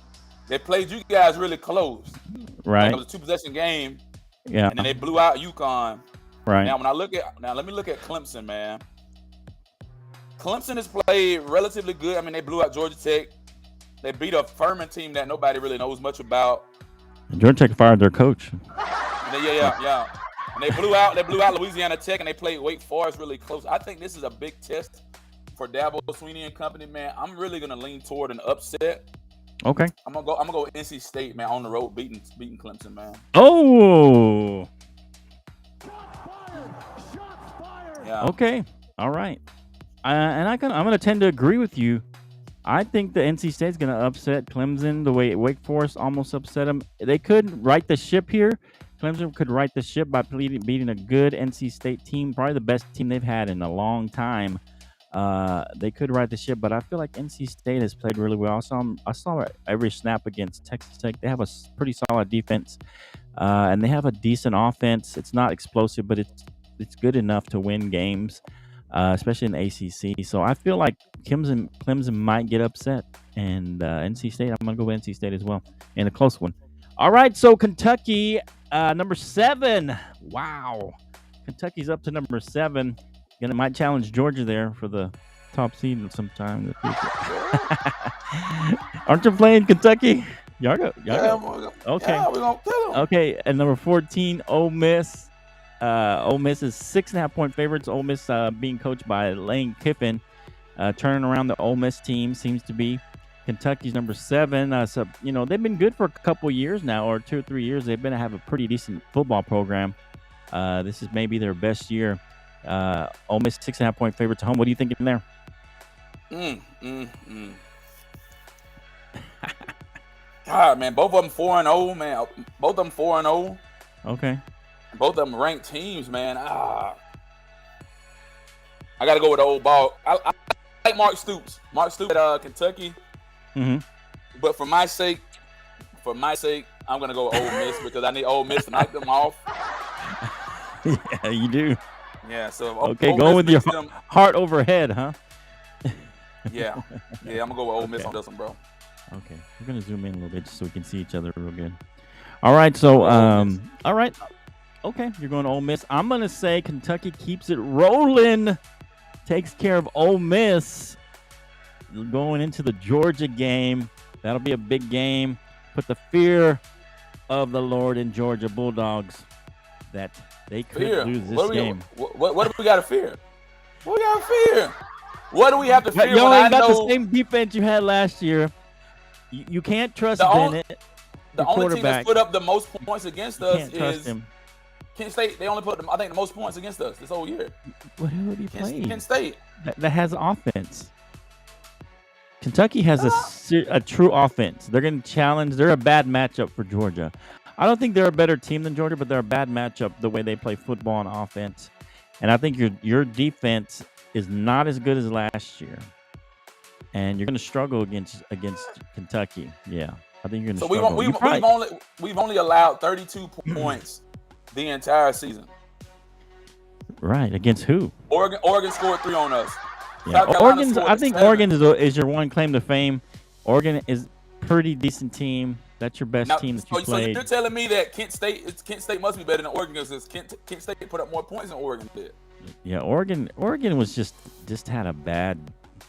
Speaker 3: They played you guys really close.
Speaker 2: Right.
Speaker 3: It was a 2-possession game.
Speaker 2: Yeah.
Speaker 3: And then they blew out UConn.
Speaker 2: Right.
Speaker 3: Now, let me look at Clemson, man. Clemson has played relatively good. I mean, they blew out Georgia Tech. They beat a Furman team that nobody really knows much about.
Speaker 2: Georgia Tech fired their coach.
Speaker 3: Yeah. And they blew out Louisiana Tech, and they played Wake Forest really close. I think this is a big test for Dabo Swinney and company, man. I'm really gonna lean toward an upset.
Speaker 2: Okay.
Speaker 3: I'm gonna go with NC State, man, on the road, beating Clemson, man.
Speaker 2: Oh.
Speaker 3: Yeah.
Speaker 2: Okay. All right. I'm gonna tend to agree with you. I think the NC State's gonna upset Clemson the way Wake Forest almost upset them. They could right the ship here. Clemson could right the ship by beating a good NC State team, probably the best team they've had in a long time. They could right the ship, but I feel like NC State has played really well. I saw every snap against Texas Tech. They have a pretty solid defense, and they have a decent offense. It's not explosive, but it's good enough to win games, especially in the ACC. So I feel like Clemson might get upset, and NC State. I'm gonna go with NC State as well in a close one. All right, so Kentucky, number 7. Wow, Kentucky's up to number 7. Might challenge Georgia there for the top seed sometime in the future. Aren't you playing Kentucky? Y'all go. Okay.
Speaker 3: Yeah, we're gonna kill them.
Speaker 2: Okay, and number 14, Ole Miss. Ole Miss is 6.5-point favorites. Ole Miss being coached by Lane Kiffin, turning around the Ole Miss team seems to be. Kentucky's number 7. So they've been good for a couple years now, or 2 or 3 years. They've been to have a pretty decent football program. This is maybe their best year. Ole Miss 6.5-point favorites at home. What are you thinking there?
Speaker 3: God, man, both of them 4-0, man. Both of them 4-0.
Speaker 2: Okay.
Speaker 3: Both of them ranked teams, man. I got to go with the old ball. I like Mark Stoops. Mark Stoops at Kentucky.
Speaker 2: Mm-hmm.
Speaker 3: But for my sake, I'm gonna go Ole Miss because I need Ole Miss to knock them off.
Speaker 2: Yeah, you do.
Speaker 3: Yeah, so
Speaker 2: okay, go with your heart over head, huh?
Speaker 3: Yeah, I'm gonna go with Ole Miss on this one, bro.
Speaker 2: Okay, we're gonna zoom in a little bit just so we can see each other real good. All right, so all right, okay, you're going to Ole Miss. I'm gonna say Kentucky keeps it rolling, takes care of Ole Miss, going into the Georgia game. That'll be a big game. Put the fear of the Lord in Georgia Bulldogs that they could lose this game.
Speaker 3: What do we got to fear? What do we got to fear? What do we have to fear?
Speaker 2: Y'all ain't got the same defense you had last year. You can't trust Bennett.
Speaker 3: The only team that's put up the most points against us
Speaker 2: is
Speaker 3: Kent State. They only put, I think, the most points against us this whole year.
Speaker 2: Who would he play?
Speaker 3: Kent State.
Speaker 2: That has offense. Kentucky has a true offense. They're going to challenge. They're a bad matchup for Georgia. I don't think they're a better team than Georgia, but they're a bad matchup the way they play football and offense. And I think your defense is not as good as last year. And you're going to struggle against Kentucky. Yeah, I think you're going to struggle.
Speaker 3: So we've only allowed 32 points the entire season.
Speaker 2: Right, against who?
Speaker 3: Oregon scored 3 on us.
Speaker 2: Yeah, I think 7. Oregon is your one claim to fame. Oregon is a pretty decent team. That's your best team that you played.
Speaker 3: So you're telling me that Kent State must be better than Oregon because Kent State put up more points than Oregon did.
Speaker 2: Yeah, Oregon was just had a bad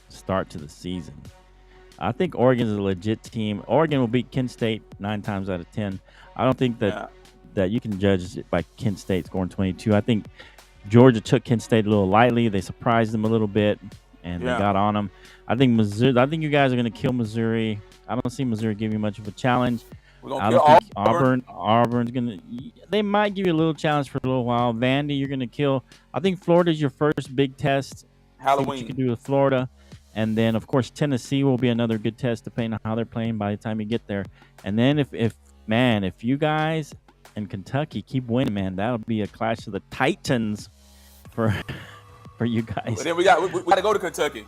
Speaker 2: start to the season. I think Oregon is a legit team. Oregon will beat Kent State 9 times out of 10. I don't think that you can judge it by Kent State scoring 22. I think Georgia took Kent State a little lightly. They surprised them a little bit, and they got on them. I think you guys are going to kill Missouri. I don't see Missouri giving you much of a challenge.
Speaker 3: I don't think
Speaker 2: Auburn's going to – they might give you a little challenge for a little while. Vandy, you're going to kill. I think Florida's your first big test.
Speaker 3: Halloween.
Speaker 2: See what you can do with Florida. And then, of course, Tennessee will be another good test depending on how they're playing by the time you get there. And then if you guys and Kentucky keep winning, man, that'll be a clash of the Titans for you guys.
Speaker 3: But then we got to go to Kentucky.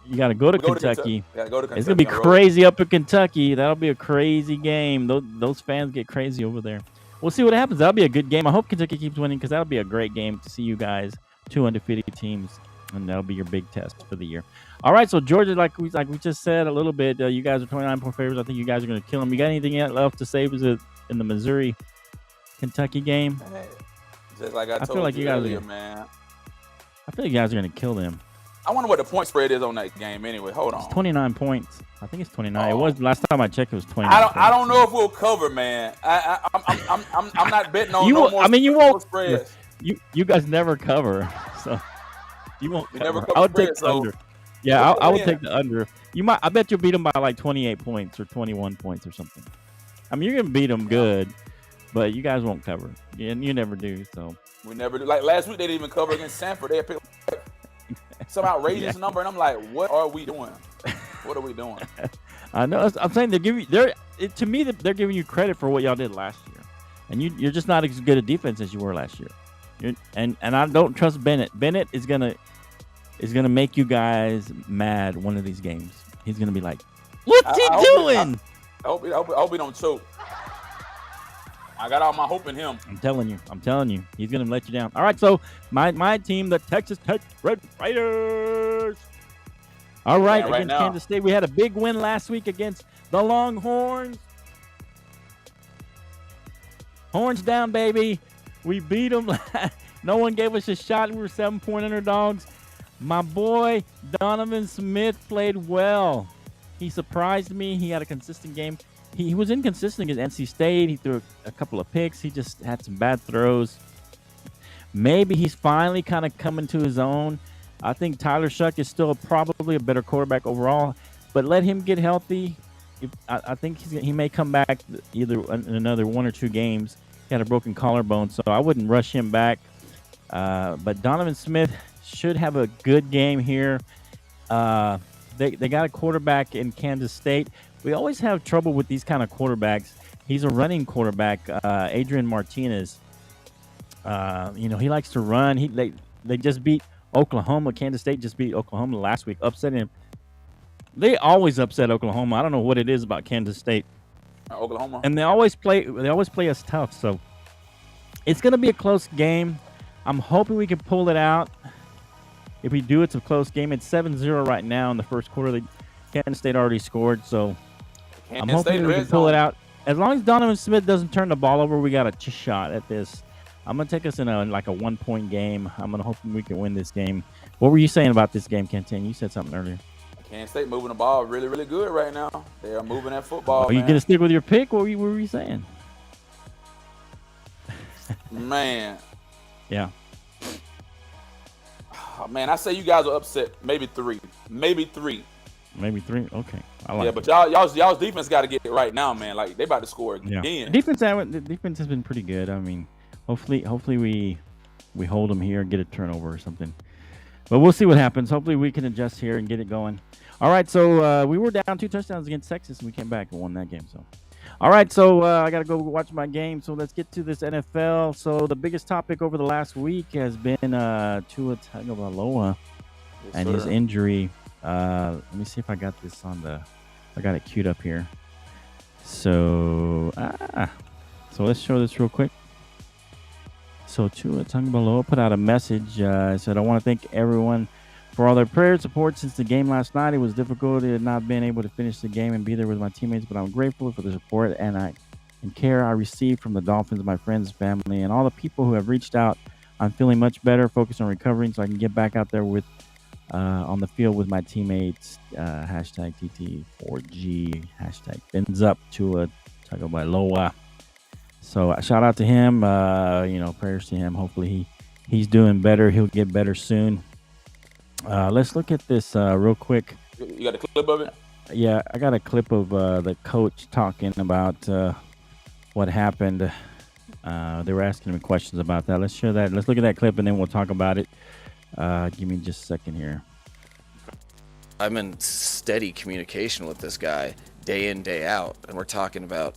Speaker 2: You got to go to
Speaker 3: We go to
Speaker 2: Kentucky.
Speaker 3: Gotta go to Kentucky.
Speaker 2: It's gonna be
Speaker 3: on the road.
Speaker 2: crazy up in Kentucky. That'll be a crazy game. Those fans get crazy over there. We'll see what happens. That'll be a good game. I hope Kentucky keeps winning because that'll be a great game to see you guys, 2 undefeated teams, and that'll be your big test for the year. All right, so Georgia, like we just said a little bit, you guys are 29-point favorites. I think you guys are going to kill them. You got anything left to say? Was it in the Missouri-Kentucky game?
Speaker 3: Just like I told
Speaker 2: feel like you guys
Speaker 3: earlier, man.
Speaker 2: I feel like you guys are going to kill them.
Speaker 3: I wonder what the point spread is on that game. Anyway, hold on.
Speaker 2: It's 29 points. I think it's 29. It was last time I checked. It was 29.
Speaker 3: I don't know if we'll cover, man. I'm not betting on
Speaker 2: you won't.
Speaker 3: Spreads.
Speaker 2: You guys never cover, so you won't.
Speaker 3: We
Speaker 2: cover.
Speaker 3: never cover
Speaker 2: I would take
Speaker 3: spreads,
Speaker 2: the
Speaker 3: so
Speaker 2: under. Yeah, I would take the under. You might. I bet you'll beat them by like 28 points or 21 points or something. I mean, you're gonna beat them good, but you guys won't cover. And you never do. So
Speaker 3: we never do. Like last week, they didn't even cover against Sanford. They picked some outrageous number, and I'm like, what are we doing? What are we doing?
Speaker 2: I know. I'm saying they're giving. To me, they're giving you credit for what y'all did last year, and you're just not as good a defense as you were last year. And I don't trust Bennett. Bennett is gonna make you guys mad one of these games. He's gonna be like, "What's he doing?"
Speaker 3: I hope he don't choke. I got all my hope in him.
Speaker 2: I'm telling you, he's gonna let you down. All right, so my team, the Texas Tech Red Raiders. All right, against Kansas State, we had a big win last week against the Longhorns. Horns down, baby. We beat them. No one gave us a shot. We were 7-point underdogs. My boy Donovan Smith played well. He surprised me. He had a consistent game. He was inconsistent against NC State. He threw a couple of picks. He just had some bad throws. Maybe he's finally kind of coming to his own. I think Tyler Shuck is still probably a better quarterback overall, but let him get healthy. I think he may come back either in another 1 or 2 games. He had a broken collarbone, so I wouldn't rush him back. But Donovan Smith should have a good game here. They got a quarterback in Kansas State. We always have trouble with these kind of quarterbacks. He's a running quarterback, Adrian Martinez. He likes to run. They just beat Oklahoma. Kansas State just beat Oklahoma last week, upsetting him. They always upset Oklahoma. I don't know what it is about Kansas State.
Speaker 3: Oklahoma.
Speaker 2: And they always play us tough. So it's going to be a close game. I'm hoping we can pull it out. If we do, it's a close game. It's 7-0 right now in the first quarter. Kansas State already scored, so I'm hoping we can pull it out. As long as Donovan Smith doesn't turn the ball over, we got a shot at this. I'm going to take us in a 1-point game. I'm going to hope we can win this game. What were you saying about this game, Kenton? You said something earlier.
Speaker 3: Kansas State moving the ball really, really good right now. They are moving that football.
Speaker 2: Are you going to stick with your pick? What were you saying?
Speaker 3: Man.
Speaker 2: Yeah.
Speaker 3: Oh, man, I say you guys are upset. Maybe 3. Maybe 3.
Speaker 2: Okay. I like
Speaker 3: but y'all's defense got to get it right now, man. Like, they about to score again.
Speaker 2: Yeah. The defense has been pretty good. I mean, hopefully we hold them here and get a turnover or something. But we'll see what happens. Hopefully we can adjust here and get it going. All right, so we were down 2 touchdowns against Texas, and we came back and won that game. So, all right, so I got to go watch my game. So let's get to this NFL. So the biggest topic over the last week has been Tua Tagovailoa and his injury. Let me see if I got this I got it queued up here. So let's show this real quick. So Tua Tagovailoa put out a message. Said, I want to thank everyone for all their prayer and support since the game last night. It was difficult. It had not been able to finish the game and be there with my teammates, but I'm grateful for the support and care I received from the Dolphins, my friends, family, and all the people who have reached out. I'm feeling much better, focused on recovering so I can get back out there with on the field with my teammates. Hashtag TT4G. Hashtag fins up Tua Tagovailoa. So shout out to him. Prayers to him. Hopefully he's doing better. He'll get better soon. Let's look at this real quick.
Speaker 3: You got a clip of it?
Speaker 2: Yeah, I got a clip of the coach talking about what happened. They were asking him questions about that. Let's show that. Let's look at that clip and then we'll talk about it. Give me just a second here.
Speaker 4: I'm in steady communication with this guy day in, day out, and we're talking about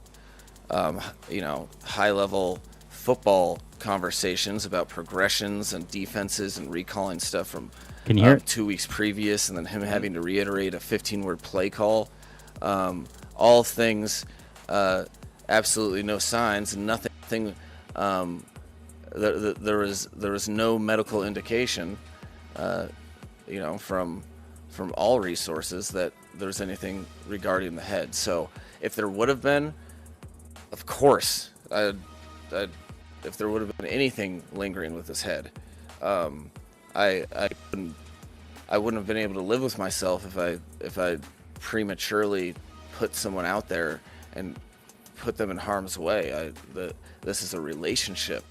Speaker 4: high-level football conversations about progressions and defenses and recalling stuff from
Speaker 2: Can you hear it?
Speaker 4: 2 weeks previous, and then him having to reiterate a 15-word play call. All things, absolutely no signs, and nothing. There was no medical indication, from all resources that there's anything regarding the head. So if there would have been, of course, if there would have been anything lingering with his head, I wouldn't have been able to live with myself if I prematurely put someone out there and put them in harm's way. This is a relationship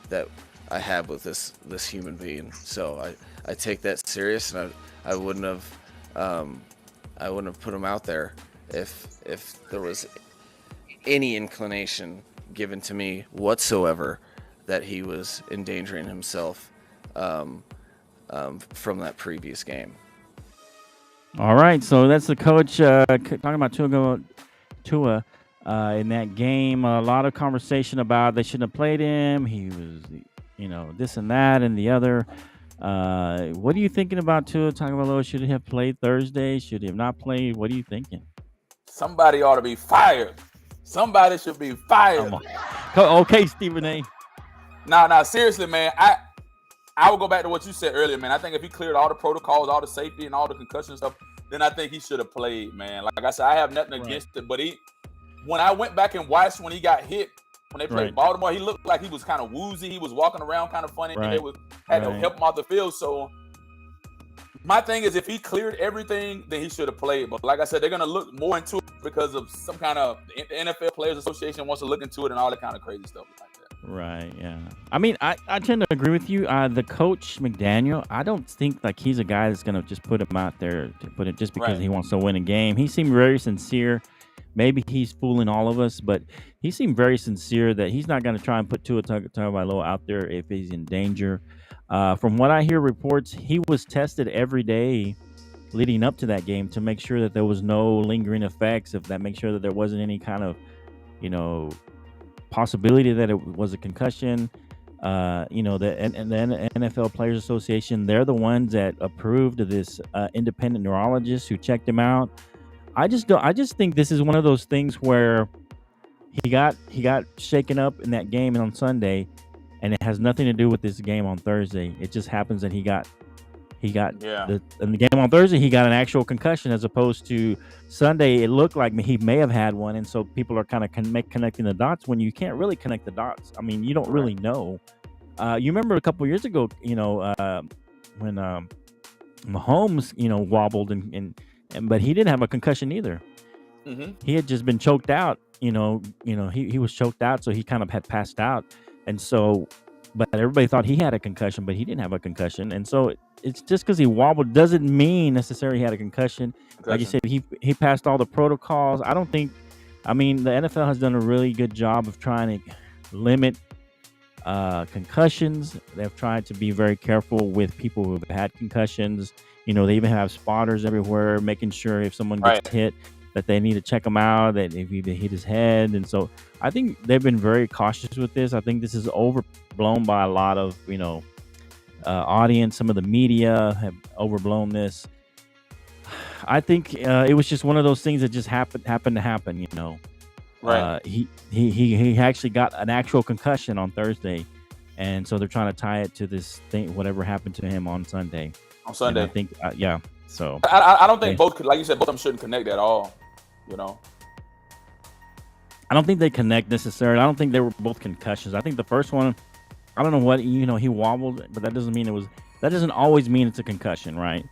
Speaker 4: that I have with this human being, so I take that serious, and I wouldn't have put him out there if there was any inclination given to me whatsoever that he was endangering himself from that previous game.
Speaker 2: All right, so that's the coach talking about Tua in that game. A lot of conversation about they shouldn't have played him. He was, this and that and the other. What are you thinking about Tua Tagovailoa? Should he have played Thursday? Should he have not played? What are you thinking?
Speaker 3: Somebody ought to be fired. Somebody should be fired.
Speaker 2: Okay, Stephen A.
Speaker 3: Nah, seriously, man. I will go back to what you said earlier, man. I think if he cleared all the protocols, all the safety, and all the concussion stuff, then I think he should have played, man. Like I said, I have nothing against it, but when I went back and watched when he got hit, when they played Baltimore, he looked like he was kind of woozy. He was walking around kind of funny. And they had to help him off the field. So my thing is, if he cleared everything, then he should have played. But like I said, they're going to look more into it because of some kind of the NFL Players Association wants to look into it and all that kind of crazy stuff like that.
Speaker 2: Right, yeah. I mean, I tend to agree with you. The coach, McDaniel, I don't think like he's a guy that's going to just put him out there to put it just because he wants to win a game. He seemed very sincere. Maybe he's fooling all of us, but he seemed very sincere that he's not going to try and put Tua Tagovailoa out there if he's in danger. From what I hear reports, he was tested every day leading up to that game to make sure that there was no lingering effects, make sure that there wasn't any kind of, possibility that it was a concussion. The NFL Players Association, they're the ones that approved of this independent neurologist who checked him out. I just think this is one of those things where he got shaken up in that game on Sunday, and it has nothing to do with this game on Thursday. It just happens that in the game on Thursday he got an actual concussion, as opposed to Sunday it looked like he may have had one, and so people are kind of connecting the dots when you can't really connect the dots. I mean, you don't really know. You remember a couple years ago, when Mahomes, wobbled but he didn't have a concussion either. Mm-hmm. He had just been choked out. He was choked out, so he kind of had passed out, and so, but everybody thought he had a concussion, but he didn't have a concussion, and so it's just because he wobbled doesn't mean necessarily he had a concussion. Like you said, he passed all the protocols. The NFL has done a really good job of trying to limit concussions. They've tried to be very careful with people who have had concussions. They even have spotters everywhere, making sure if someone gets hit that they need to check him out, that if he hit his head. And so I think they've been very cautious with this. I think this is overblown by a lot of, audience. Some of the media have overblown this. I think it was just one of those things that just happened to happen, Right. He actually got an actual concussion on Thursday, and so they're trying to tie it to this thing, whatever happened to him on Sunday. And I think, So
Speaker 3: I don't think both, like you said, both of them shouldn't connect at all.
Speaker 2: I don't think they connect necessarily. I don't think they were both concussions. I think the first one, I don't know what, he wobbled, but that doesn't mean that doesn't always mean it's a concussion, right?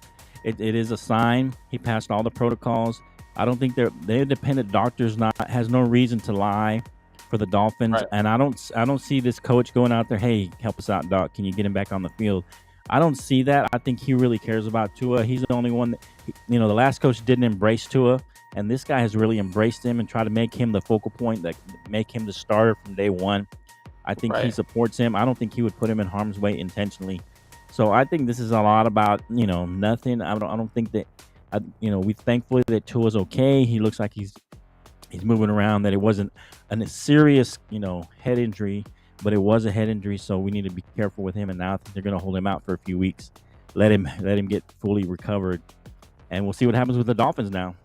Speaker 2: It is a sign. He passed all the protocols. I don't think their independent doctors has no reason to lie for the Dolphins. Right. And I don't see this coach going out there, hey, help us out, Doc. Can you get him back on the field? I don't see that. I think he really cares about Tua. He's the only one that, the last coach didn't embrace Tua, and this guy has really embraced him and tried to make him the focal point, that make him the starter from day one. I think he supports him. I don't think he would put him in harm's way intentionally. So I think this is a lot about, nothing. I don't think that, we thankfully that Tua's okay. He looks like he's moving around, that it wasn't a serious, head injury, but it was a head injury. So we need to be careful with him. And now I think they're going to hold him out for a few weeks. let him get fully recovered, and we'll see what happens with the Dolphins now.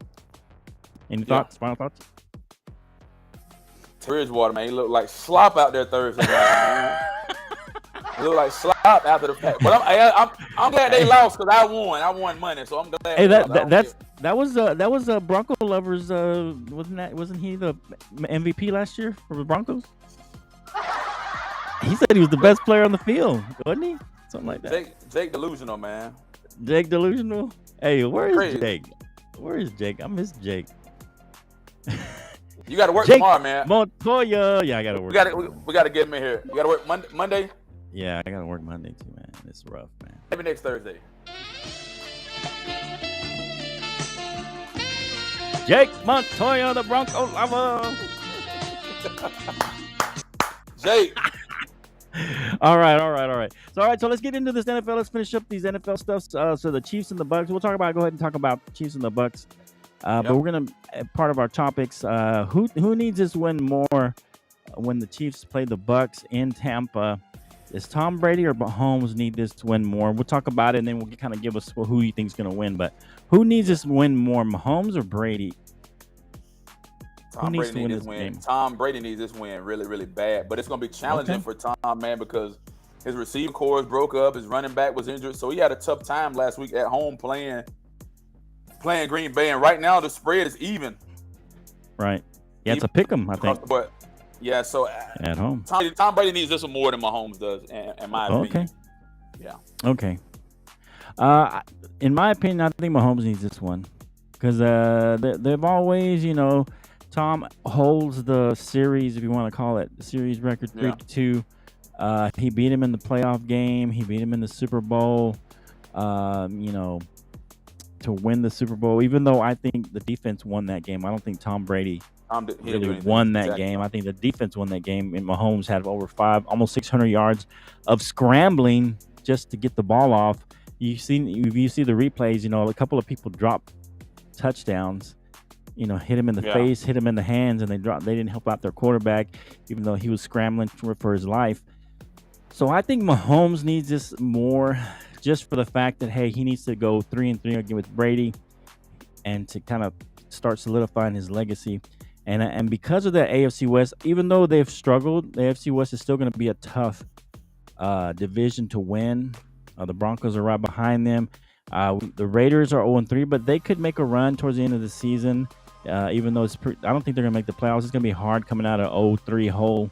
Speaker 2: Any thoughts? Final thoughts?
Speaker 3: Bridgewater, man, he looked like slop out there Thursday night, man. He looked like slop after the fact. But I'm glad they lost because I won money, so I'm glad.
Speaker 2: Hey, that was Bronco lovers. Wasn't he the MVP last year for the Broncos? He said he was the best player on the field, wasn't he? Something like that.
Speaker 3: Jake delusional, man.
Speaker 2: Jake delusional. Hey, where is Jake? Where is Jake? I miss Jake.
Speaker 3: You got to work tomorrow, man.
Speaker 2: Montoya. Yeah, I got to work.
Speaker 3: We got to get him in here. You got to work Monday.
Speaker 2: Yeah, I got to work Monday too, man. It's rough, man.
Speaker 3: Maybe next Thursday.
Speaker 2: Jake Montoya, the Bronco lover.
Speaker 3: Jake.
Speaker 2: All right. So let's get into this NFL. Let's finish up these NFL stuff. So the Chiefs and the Bucks. We'll go ahead and talk about Chiefs and the Bucks. But we're gonna part of our topics. Who needs this win more when the Chiefs play the Bucks in Tampa? Is Tom Brady or Mahomes need this to win more? We'll talk about it, and then we'll kind of give us who you think is going to win. But who needs this win more, Mahomes or Brady?
Speaker 3: Tom Brady needs this win. Tom Brady needs this win really, really bad. But it's going to be challenging for Tom, man, because his receiving corps broke up. His running back was injured. So he had a tough time last week at home playing Green Bay. And right now the spread is even.
Speaker 2: Right. Yeah, it's a pick 'em, I think.
Speaker 3: But yeah, so
Speaker 2: at home,
Speaker 3: Tom Brady needs this one more than Mahomes does, in my opinion. Yeah.
Speaker 2: Okay. In my opinion, I think Mahomes needs this one because they've always, Tom holds the series, if you want to call it, the series record 3-2. He beat him in the playoff game. He beat him in the Super Bowl. To win the Super Bowl, even though I think the defense won that game. I don't think Tom Brady really won that game. I think the defense won that game, and Mahomes had over almost 600 yards of scrambling just to get the ball off. You see the replays. A couple of people dropped touchdowns. Hit him in the face, hit him in the hands, and they didn't help out their quarterback, even though he was scrambling for his life. So I think Mahomes needs this more, just for the fact that he needs to go 3-3 again with Brady, and to kind of start solidifying his legacy. And because of the AFC West, even though they've struggled, the AFC West is still going to be a tough division to win. The Broncos are right behind them. The Raiders are 0-3, but they could make a run towards the end of the season. Even though I don't think they're going to make the playoffs. It's going to be hard coming out of 0-3 hole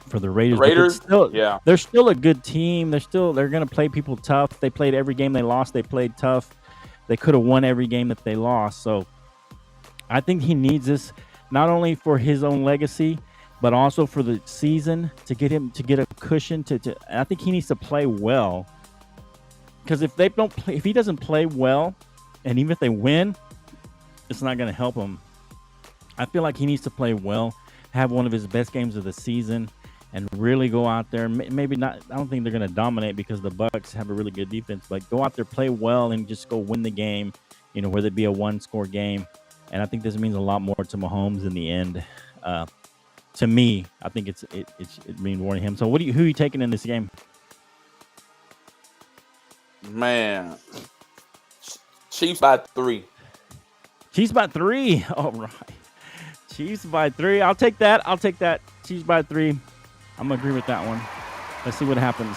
Speaker 2: for the Raiders. They're still a good team. They're going to play people tough. They played every game they lost. They played tough. They could have won every game that they lost. So I think he needs this not only for his own legacy, but also for the season to get a cushion. I think he needs to play well, because if he doesn't play well, and even if they win, it's not going to help him. I feel like he needs to play well, have one of his best games of the season, and really go out there. Maybe not. I don't think they're going to dominate because the Bucs have a really good defense. But go out there, play well, and just go win the game. Whether it be a one-score game. And I think this means a lot more to Mahomes in the end. To me, I think it means more to him. So who are you taking in this game?
Speaker 3: Man, Chiefs by 3.
Speaker 2: Chiefs by 3. All right. Chiefs by 3. I'll take that. Chiefs by 3. I'm going to agree with that one. Let's see what happens.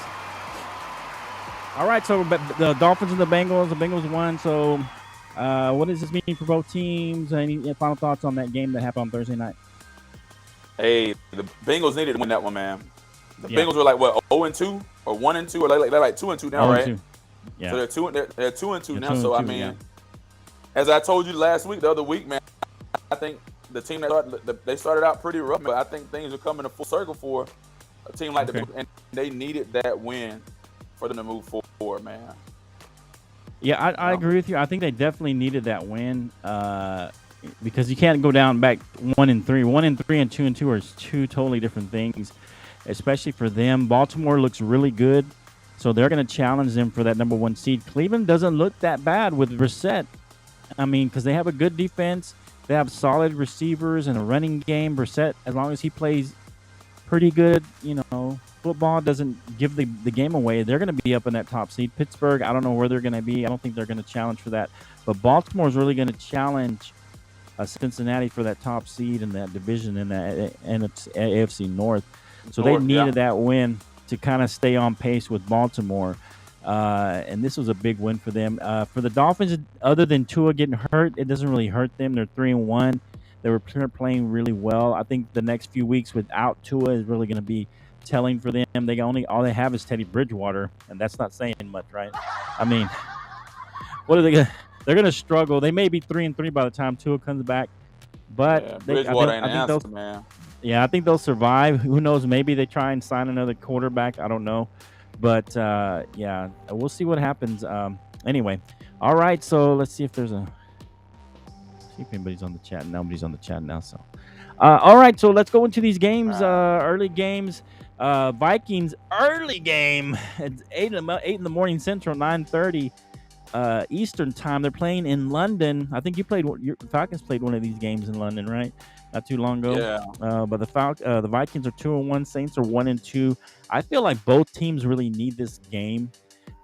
Speaker 2: All right, so the Dolphins and the Bengals won. So what does this mean for both teams? Any final thoughts on that game that happened on Thursday night?
Speaker 3: Hey, the Bengals needed to win that one, man. The Bengals were like, what, 0-2 or 1-2? Or they're like 2-2 now, right?
Speaker 2: Yeah.
Speaker 3: So they're 2-2 now. So, I mean, as I told you the other week, man, I think the team they started out pretty rough, but I think things are coming to full circle for a team like the Bengals, and they needed that win for them to move forward, man.
Speaker 2: Yeah, I agree with you. I think they definitely needed that win because you can't go down back 1-3. 1-3 and 2-2 are two totally different things, especially for them. Baltimore looks really good, so they're going to challenge them for that number 1 seed. Cleveland doesn't look that bad with Brissett. I mean, because they have a good defense. They have solid receivers and a running game. Brissett, as long as he plays pretty good, football doesn't give the game away, they're going to be up in that top seed. Pittsburgh, I don't know where they're going to be. I don't think they're going to challenge for that. But Baltimore is really going to challenge Cincinnati for that top seed in that division in that AFC North. So they needed that win to kind of stay on pace with Baltimore. And this was a big win for them. For the Dolphins, other than Tua getting hurt, it doesn't really hurt them. They're 3-1. They were playing really well. I think the next few weeks without Tua is really going to be telling for them. All they have is Teddy Bridgewater, and that's not saying much, right? I mean, what are they going to? They're going to struggle. They may be 3-3 by the time Tua comes back, but
Speaker 3: Bridgewater ain't answer, man.
Speaker 2: Yeah, I think they'll survive. Who knows? Maybe they try and sign another quarterback. I don't know. But, yeah, we'll see what happens. Anyway, all right, so let's see if there's see if anybody's on the chat. Nobody's on the chat now. So, all right, so let's go into these games, early games. Vikings early game. It's 8 in the morning Central, 9:30 Eastern time. They're playing in London. I think your Falcons played one of these games in London, right? Not too long ago.
Speaker 3: Yeah.
Speaker 2: But the Vikings are 2-1. Saints are 1-2. I feel like both teams really need this game.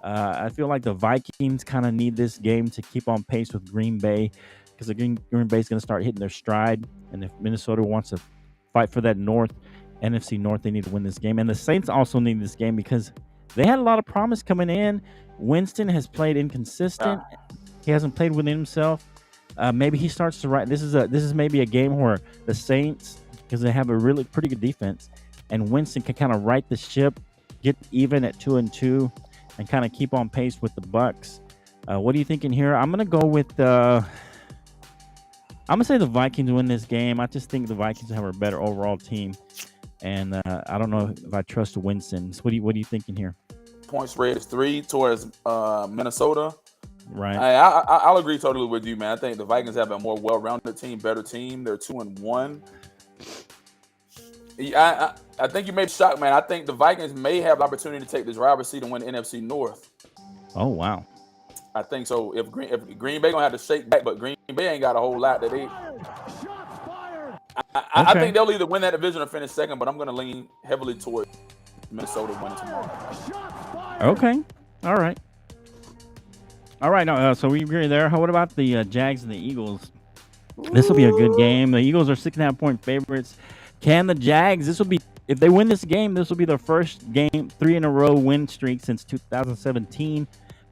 Speaker 2: I feel like the Vikings kind of need this game to keep on pace with Green Bay, because the Green Bay is going to start hitting their stride. And if Minnesota wants to fight for that NFC North, they need to win this game. And the Saints also need this game because they had a lot of promise coming in. Winston has played inconsistent. He hasn't played within himself. Maybe he starts to this is maybe a game where the Saints, because they have a really pretty good defense, and Winston can kind of right the ship, get even at 2-2, and kind of keep on pace with the Bucs. What are you thinking here? I'm gonna go with I'm gonna say the Vikings win this game. I just think the Vikings have a better overall team, and I don't know if I trust Winston. So what are you thinking here?
Speaker 3: Point spread is 3 towards Minnesota.
Speaker 2: Right.
Speaker 3: I'll agree totally with you, man. I think the Vikings have a more well-rounded team, better team. They're 2-1. I think you may be shocked, man. I think the Vikings may have the opportunity to take this driver's seat and win the NFC North.
Speaker 2: Oh, wow.
Speaker 3: I think so. If Green Bay gonna have to shake back, but Green Bay ain't got a whole lot that they. I think they'll either win that division or finish second, but I'm gonna lean heavily towards Minnesota winning tomorrow.
Speaker 2: Okay. All right. No, so we agree there. What about the Jags and the Eagles? This will be a good game. The Eagles are 6.5-point favorites. Can the Jags? If they win this game, this will be their first game 3 in a row win streak since 2017.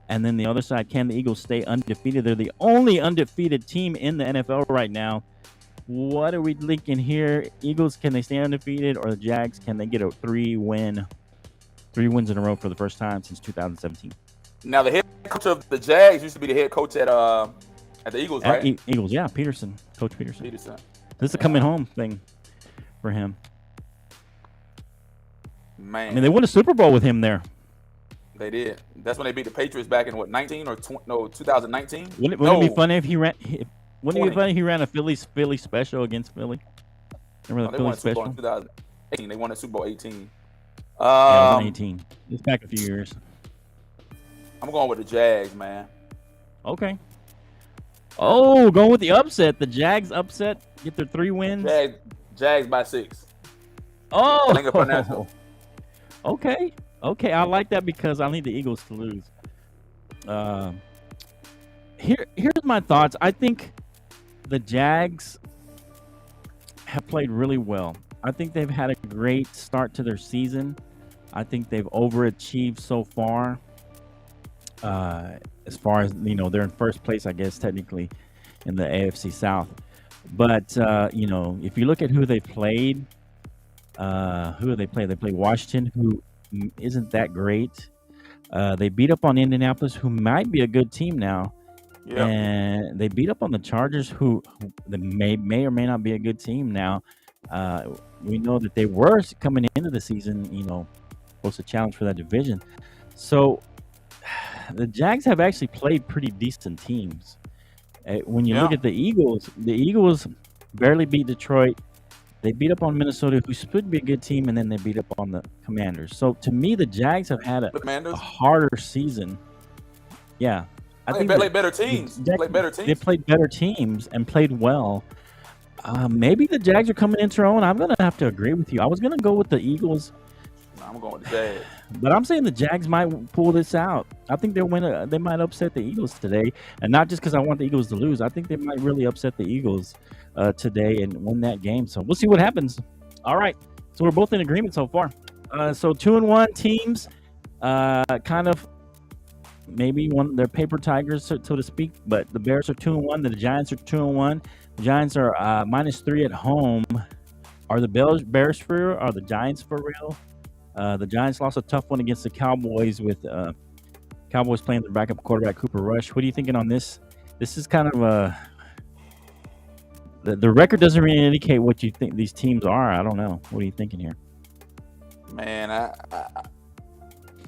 Speaker 2: And then the other side, can the Eagles stay undefeated? They're the only undefeated team in the NFL right now. What are we thinking here? Eagles, can they stay undefeated, or the Jags, can they get a 3 wins in a row for the first time since 2017?
Speaker 3: Now, the head coach of the Jags used to be the head coach at the Eagles, right?
Speaker 2: Eagles, yeah, Coach Peterson. This is a coming home thing for him.
Speaker 3: Man,
Speaker 2: I mean, they won a Super Bowl with him there.
Speaker 3: They did. That's when they beat the Patriots back in 2019?
Speaker 2: Wouldn't it be funny if he ran? Wouldn't it be funny if he ran a Philly special against Philly? Remember the Philly special?
Speaker 3: In 2018. They won the Super Bowl 18.
Speaker 2: Yeah, it was 18. It's back a few years.
Speaker 3: I'm going with the Jags, man.
Speaker 2: Okay. Oh, going with the upset. The Jags upset. Get their 3 wins.
Speaker 3: Jags by 6.
Speaker 2: Oh. Okay. I like that because I need the Eagles to lose. Here's my thoughts. I think the Jags have played really well. I think they've had a great start to their season. I think they've overachieved so far. As far as, they're in first place, I guess, technically, in the AFC South. But, if you look at who they played, They played Washington, who isn't that great. They beat up on Indianapolis, who might be a good team now.
Speaker 3: Yeah.
Speaker 2: And they beat up on the Chargers, who may or may not be a good team now. We know that they were coming into the season, supposed to challenge for that division. So the Jags have actually played pretty decent teams. When you look at the Eagles barely beat Detroit. They beat up on Minnesota, who should be a good team, and then they beat up on the Commanders. So to me, the Jags have had a harder season. Yeah.
Speaker 3: They played better teams. They
Speaker 2: played better teams and played well. Maybe the Jags are coming into their own. I'm going to have to agree with you. I was going to go with the Eagles.
Speaker 3: I'm going with the Jags.
Speaker 2: But I'm saying the Jags might pull this out. I think they'll win. They might upset the Eagles today, and not just because I want the Eagles to lose. I think they might really upset the Eagles today and win that game. So we'll see what happens. All right. So we're both in agreement so far. So 2-1 teams, kind of maybe they're paper tigers, so to speak. But the Bears are 2-1. The Giants are 2-1. The Giants are -3 at home. Are the Bears for real? Are the Giants for real? The Giants lost a tough one against the Cowboys with Cowboys playing their backup quarterback Cooper Rush. What are you thinking on this? This is kind of the record doesn't really indicate what you think these teams are. I don't know. What are you thinking here?
Speaker 3: Man,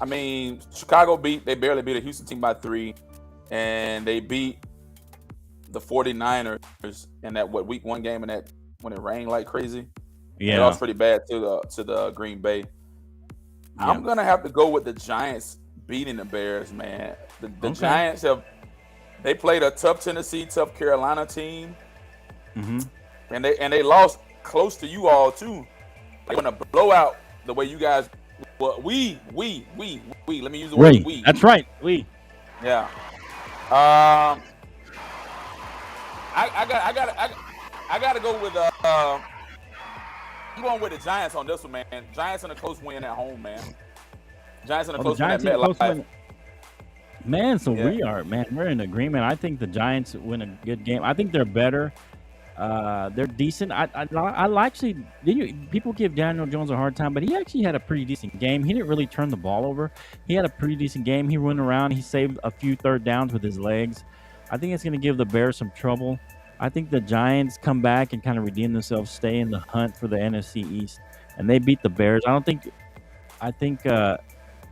Speaker 3: I mean, Chicago they barely beat a Houston team by 3, and they beat the 49ers in that week 1 game and that when it rained like crazy.
Speaker 2: Yeah,
Speaker 3: they lost pretty bad to the Green Bay. Yeah. I'm gonna have to go with the Giants beating the Bears, man. The Giants they played a tough Tennessee, tough Carolina team, and they lost close to you all too. They want to blow out the way you guys. Well, we. Let me use the word we.
Speaker 2: That's right, we.
Speaker 3: Yeah. I gotta go with I'm going with the Giants on this one, man. Giants in a close win at home, man. Giants in a close win at MetLife.
Speaker 2: Man, so we're in agreement. I think the Giants win a good game. I think they're better. They're decent. I actually people give Daniel Jones a hard time, but he actually had a pretty decent game. He didn't really turn the ball over. He had a pretty decent game. He went around. He saved a few third downs with his legs. I think it's going to give the Bears some trouble. I think the Giants come back and kind of redeem themselves, stay in the hunt for the NFC East, and they beat the Bears. I think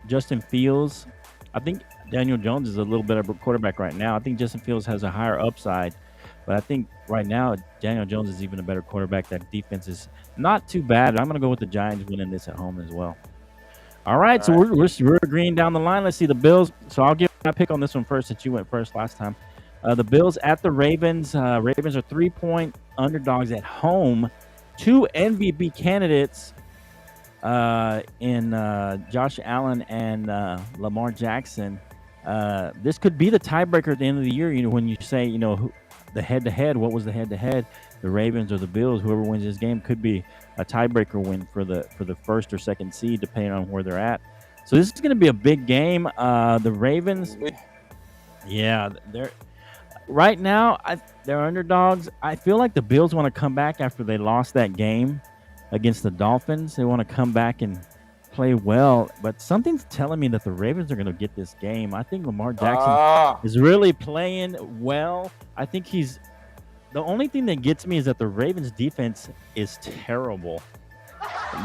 Speaker 2: Justin Fields. I think Daniel Jones is a little bit of a quarterback right now. I think Justin Fields has a higher upside, but I think right now Daniel Jones is even a better quarterback. That defense is not too bad. I'm going to go with the Giants winning this at home as well. All right, so we're agreeing down the line. Let's see the Bills. So I'll give my pick on this one first, since you went first last time. The Bills at the Ravens. Ravens are 3-point underdogs at home. 2 MVP candidates in Josh Allen and Lamar Jackson. This could be the tiebreaker at the end of the year. When you say, the head-to-head, what was the head-to-head? The Ravens or the Bills? Whoever wins this game could be a tiebreaker win for the first or second seed, depending on where they're at. So this is going to be a big game. The Ravens, they're right now. They're underdogs. I feel like the Bills want to come back after they lost that game against the Dolphins. They want to come back and play well, but something's telling me that the Ravens are going to get this game. I think Lamar Jackson is really playing well. I think the only thing that gets me is that the Ravens defense is terrible.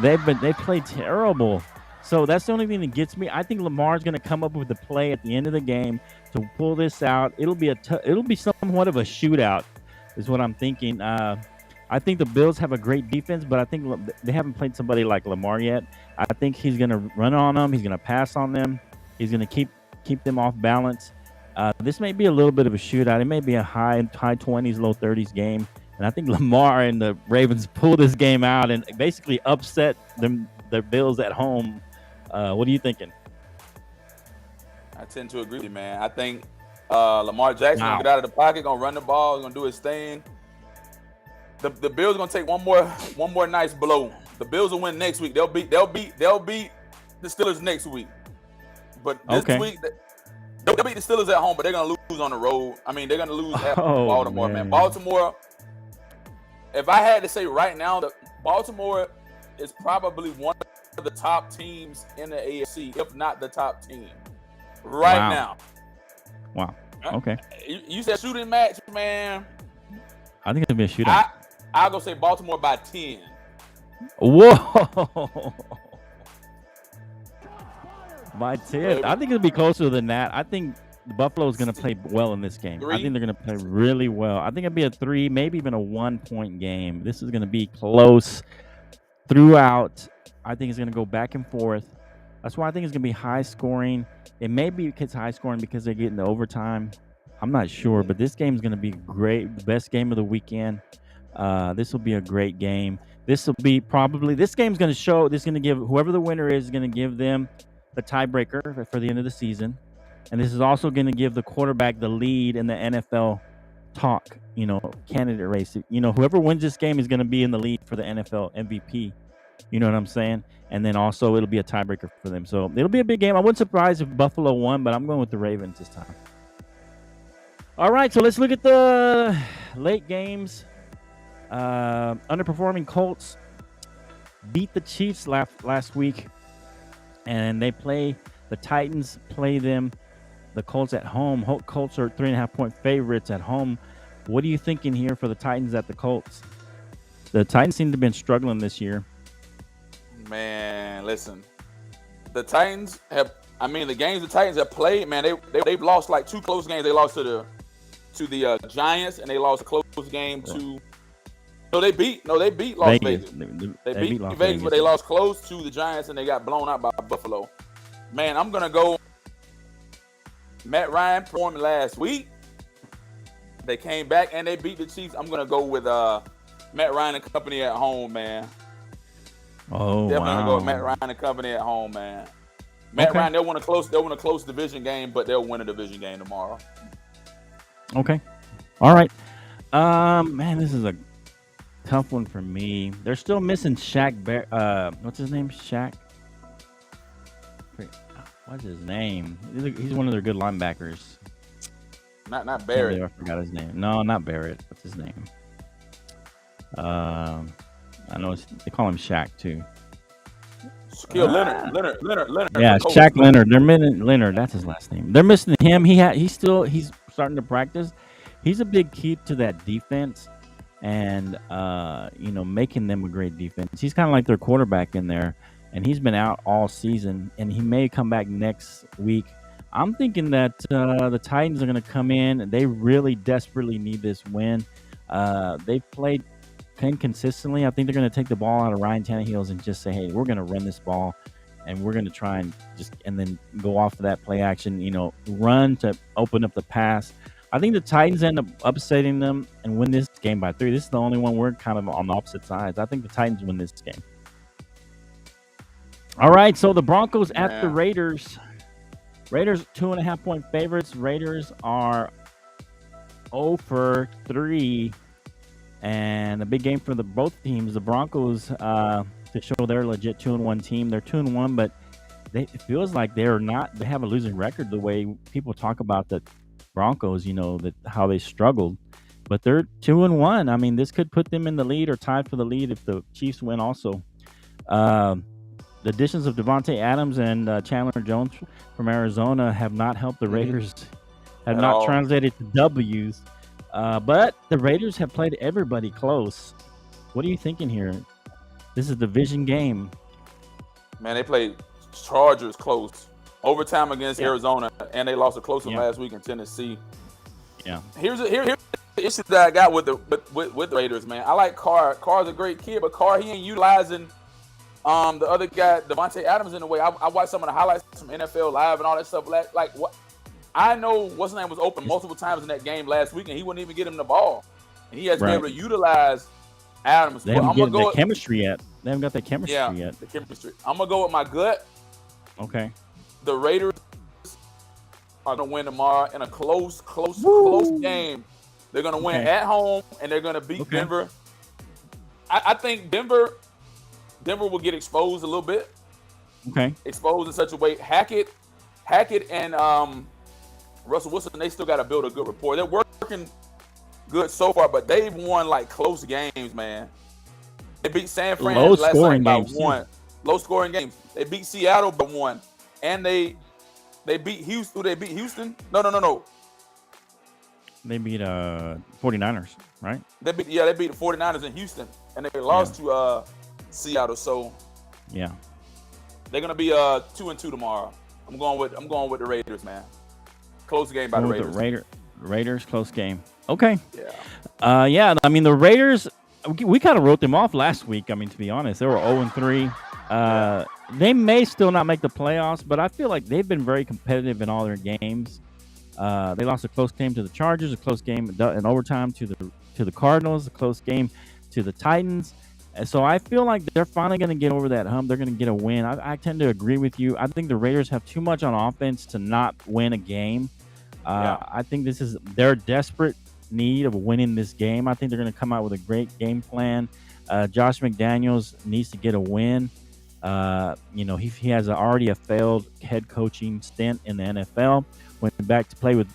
Speaker 2: They play terrible. So that's the only thing that gets me. I think Lamar's going to come up with the play at the end of the game to pull this out. It'll be somewhat of a shootout, is what I'm thinking. I think the Bills have a great defense, but I think they haven't played somebody like Lamar yet. I think he's going to run on them. He's going to pass on them. He's going to keep them off balance. This may be a little bit of a shootout. It may be a high 20s, low 30s game. And I think Lamar and the Ravens pull this game out and basically upset the Bills at home. What are you thinking?
Speaker 3: I tend to agree with you, man. I think Lamar Jackson will get out of the pocket, going to run the ball, going to do his thing. The Bills are going to take one more nice blow. The Bills will win next week. They'll beat the Steelers next week. But this week they'll beat the Steelers at home, but they're going to lose on the road. I mean, they're going to lose at Baltimore, man. Baltimore, if I had to say right now, Baltimore is probably one of the top teams in the AFC, if not the top team now.
Speaker 2: Wow. Okay.
Speaker 3: You said shooting match, man.
Speaker 2: I think it'll be a shootout.
Speaker 3: I'll go say Baltimore by 10.
Speaker 2: Whoa. By 10. I think it'll be closer than that. I think Buffalo's going to play well in this game.
Speaker 3: 3?
Speaker 2: I think they're going to play really well. I think it'll be a 3, maybe even a 1-point game. This is going to be close throughout. I think it's going to go back and forth. That's why I think it's going to be high scoring. It may be high scoring because they get into overtime. I'm not sure, but this game is going to be great. The best game of the weekend. This will be a great game. This game's going to show. This is going to give whoever the winner is going to give them the tiebreaker for the end of the season, and this is also going to give the quarterback the lead in the NFL talk. Candidate race. Whoever wins this game is going to be in the lead for the NFL MVP. You know what I'm saying? And then also it'll be a tiebreaker for them. So it'll be a big game. I wouldn't surprise if Buffalo won, but I'm going with the Ravens this time. All right, so let's look at the late games. Underperforming Colts beat the Chiefs last week, and the Titans play them, the Colts at home. Colts are 3.5-point favorites at home. What are you thinking here for the Titans at the Colts? The Titans seem to have been struggling this year.
Speaker 3: Man, listen. The Titans have. The games the Titans have played, man, they've lost like 2 close games. They lost to the Giants, and they lost a close game to. They beat Las Vegas. They beat Las Vegas, but they lost close to the Giants, and they got blown out by Buffalo. Man, I'm gonna go. Matt Ryan performed last week. They came back and they beat the Chiefs. I'm gonna go with Matt Ryan and company at home, man.
Speaker 2: Oh,
Speaker 3: definitely
Speaker 2: wow.
Speaker 3: Gonna go with Matt Ryan and company at home, man. Matt Ryan, they'll win a close division game, but they'll win a division game tomorrow.
Speaker 2: Okay. All right. Man, this is a tough one for me. They're still missing Shaq. What's his name? Shaq. What's his name? He's one of their good linebackers.
Speaker 3: Not Barrett.
Speaker 2: I forgot his name. No, not Barrett. What's his name? I know they call him Shaq too.
Speaker 3: Shaquille Leonard.
Speaker 2: Yeah, Shaq Leonard. They're missing Leonard. That's his last name. They're missing him. He's starting to practice. He's a big key to that defense, and making them a great defense. He's kind of like their quarterback in there, and he's been out all season, and he may come back next week. I'm thinking that the Titans are going to come in, and they really desperately need this win. They've played inconsistently. I think they're going to take the ball out of Ryan Tannehill's and just say, hey, we're going to run this ball, and we're going to try and then go off of that play action, run to open up the pass. I think the Titans end up upsetting them and win this game by 3. This is the only one we're kind of on the opposite sides. I think the Titans win this game. All right, so the Broncos at the Raiders. Raiders 2.5-point favorites. Raiders are 0 for 3. And a big game for both teams. The Broncos, to show they're a legit 2-1 team. They're 2-1, but it feels like they have a losing record the way people talk about the Broncos, how they struggled. But they're 2-1. This could put them in the lead or tied for the lead if the Chiefs win also. The additions of Devontae Adams and Chandler Jones from Arizona have not helped the Raiders, have not translated to W's. But the Raiders have played everybody close. What are you thinking here? This is a division game. Man, they played
Speaker 3: Chargers close. Overtime against Arizona, and they lost a close one last week in Tennessee.
Speaker 2: Yeah.
Speaker 3: Here's the issue that I got with the Raiders, man. I like Carr. Carr's a great kid, but Carr, he ain't utilizing the other guy, Devontae Adams, in a way. I watched some of the highlights from NFL Live and all that stuff. Like what? I know what's his name was open multiple times in that game last week, and he wouldn't even get him the ball. And he has been able to utilize Adams.
Speaker 2: They haven't got that chemistry yet. They haven't got that chemistry yet.
Speaker 3: The chemistry. I'm gonna go with my gut.
Speaker 2: Okay.
Speaker 3: The Raiders are gonna win tomorrow in a close game. They're gonna win at home, and they're gonna beat Denver. I think Denver will get exposed a little bit.
Speaker 2: Okay.
Speaker 3: Exposed in such a way. Hackett and Russell Wilson, they still got to build a good rapport. They're working good so far, but they've won like close games, man. They beat San Fran last night by 1. Low scoring games. They beat Seattle by 1, and they beat Houston. They beat Houston. No.
Speaker 2: They beat 49ers, right?
Speaker 3: They beat the 49ers in Houston, and they lost to Seattle. So
Speaker 2: yeah,
Speaker 3: they're gonna be 2-2 tomorrow. I'm going with the Raiders, man. Close game by the Raiders.
Speaker 2: Raiders close game. Okay.
Speaker 3: Yeah.
Speaker 2: The Raiders, we kind of wrote them off last week. To be honest, they were 0-3. They may still not make the playoffs, but I feel like they've been very competitive in all their games. They lost a close game to the Chargers, a close game in overtime to the to the Cardinals, a close game to the Titans. And so I feel like they're finally going to get over that hump. They're going to get a win. I tend to agree with you. I think the Raiders have too much on offense to not win a game. I think this is their desperate need of winning this game. I think they're going to come out with a great game plan. Josh McDaniels needs to get a win. He has already a failed head coaching stint in the NFL. Went back to play with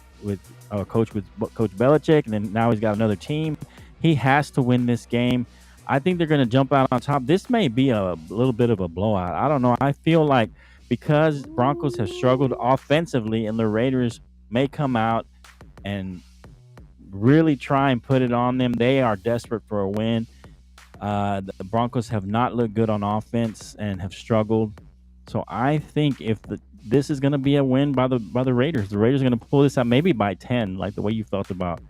Speaker 2: Coach Belichick, and then now he's got another team. He has to win this game. I think they're going to jump out on top. This may be a little bit of a blowout. I don't know. I feel like because Broncos have struggled offensively and the Raiders may come out and really try and put it on them. They are desperate for a win. The Broncos have not looked good on offense and have struggled. So I think if this is going to be a win by the Raiders, the Raiders are going to pull this out maybe by 10, like the way you felt about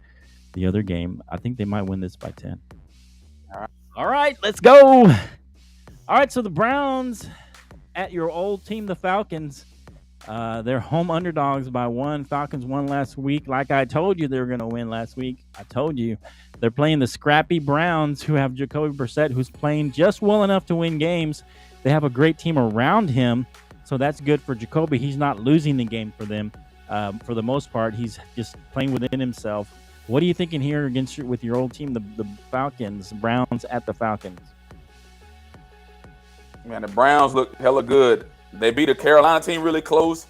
Speaker 2: the other game. I think they might win this by 10. All right, let's go. All right, so the Browns at your old team, the Falcons. They're home underdogs by 1. Falcons won last week. Like I told you they were going to win last week. I told you. They're playing the scrappy Browns, who have Jacoby Brissett, who's playing just well enough to win games. They have a great team around him, so that's good for Jacoby. He's not losing the game for them for the most part. He's just playing within himself. What are you thinking here with your old team, the Falcons, Browns at the Falcons?
Speaker 3: Man, the Browns look hella good. They beat a Carolina team really close,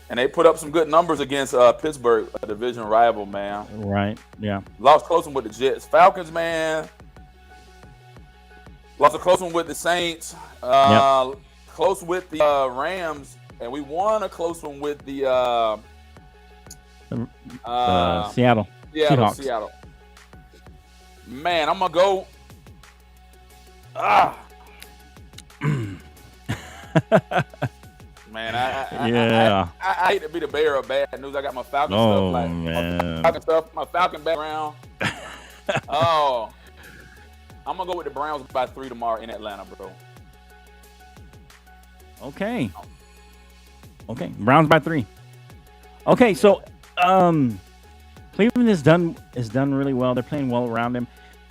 Speaker 3: and they put up some good numbers against Pittsburgh, a division rival, man.
Speaker 2: Right, yeah.
Speaker 3: Lost close one with the Jets. Falcons, man. Lost a close one with the Saints. Close with the Rams, and we won a close one with the
Speaker 2: Seattle.
Speaker 3: Yeah, Seattle. Man, I'm gonna go. Man, I hate to be the bearer of bad news. I got my Falcon stuff, my Falcon background. I'm gonna go with the Browns by 3 tomorrow in Atlanta, bro.
Speaker 2: Okay, Browns by 3. Okay, so Cleveland is done really well. They're playing well around him.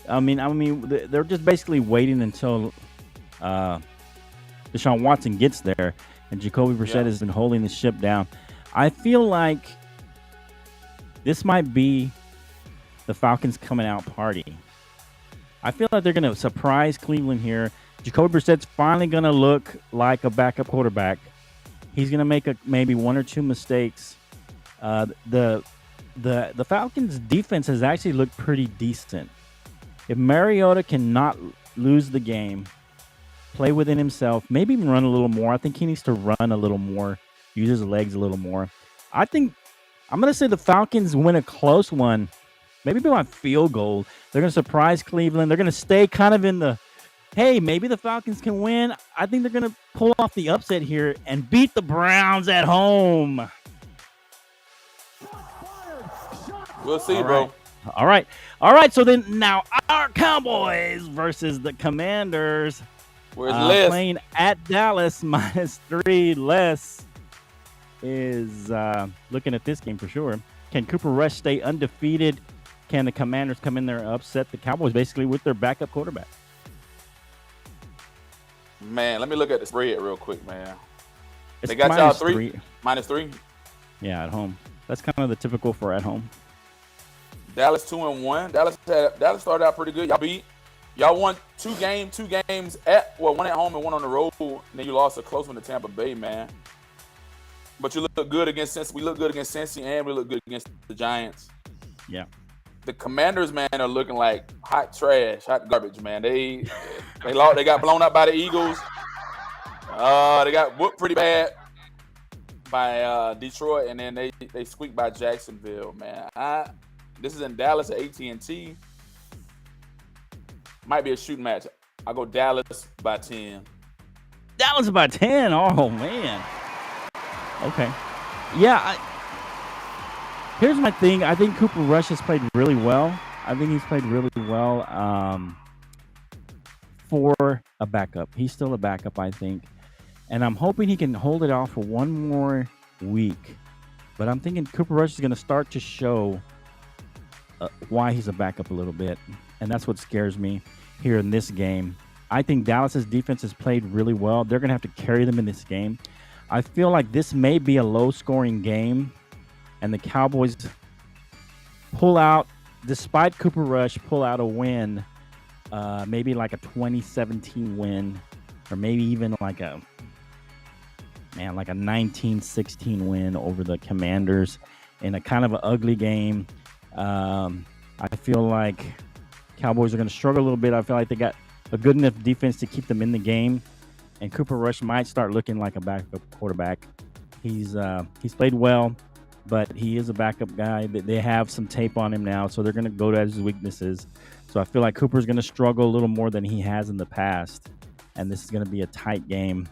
Speaker 2: I mean, they're just basically waiting until Deshaun Watson gets there, and Jacoby Brissett has been holding the ship down. I feel like this might be the Falcons coming out party. I feel like they're going to surprise Cleveland here. Jacoby Brissett's finally going to look like a backup quarterback. He's going to make maybe 1 or 2 mistakes. The Falcons' defense has actually looked pretty decent. If Mariota cannot lose the game, play within himself, maybe even run a little more. I think he needs to run a little more, use his legs a little more. I think I'm going to say the Falcons win a close one, maybe by a field goal. They're going to surprise Cleveland. They're going to stay kind of in the, hey, maybe the Falcons can win. I think they're going to pull off the upset here and beat the Browns at home.
Speaker 3: We'll see, bro.
Speaker 2: All right. So then now our Cowboys versus the Commanders.
Speaker 3: Where's Les?
Speaker 2: Playing at Dallas -3. Les is looking at this game for sure. Can Cooper Rush stay undefeated? Can the Commanders come in there and upset the Cowboys basically with their backup quarterback?
Speaker 3: Man, let me look at the spread real quick, man.
Speaker 2: They
Speaker 3: got y'all -3? -3?
Speaker 2: Yeah, at home. That's kind of the typical for at home.
Speaker 3: Dallas 2-1. Dallas started out pretty good. Y'all won 2 games one at home and 1 on the road. And then you lost a close one to Tampa Bay, man. But you look good against Cincy. We look good against Cincy, and we look good against the Giants.
Speaker 2: Yeah.
Speaker 3: The Commanders, man, are looking like hot trash, hot garbage, man. They got blown up by the Eagles. They got whooped pretty bad by Detroit, and then they squeaked by Jacksonville, man. This is in Dallas at AT&T. Might be a shooting match. I'll go Dallas by 10.
Speaker 2: Dallas by 10? Oh, man. Okay. Yeah, here's my thing. I think Cooper Rush has played really well. For a backup. He's still a backup, I think. And I'm hoping he can hold it off for 1 more week. But I'm thinking Cooper Rush is going to start to show why he's a backup a little bit, and that's what scares me here in this game. I think Dallas's defense has played really well. They're going to have to carry them in this game. I feel like this may be a low-scoring game, and the Cowboys pull out, despite Cooper Rush, pull out a win, maybe like a 2017 win, or maybe even like a 19-16 win over the Commanders in a kind of an ugly game. I feel like Cowboys are going to struggle a little bit. I feel like they got a good enough defense to keep them in the game, and Cooper Rush might start looking like a backup quarterback. He's played well, but he is a backup guy. They have some tape on him now, so they're going to go to his weaknesses. So I feel like Cooper's going to struggle a little more than he has in the past, and this is going to be a tight game,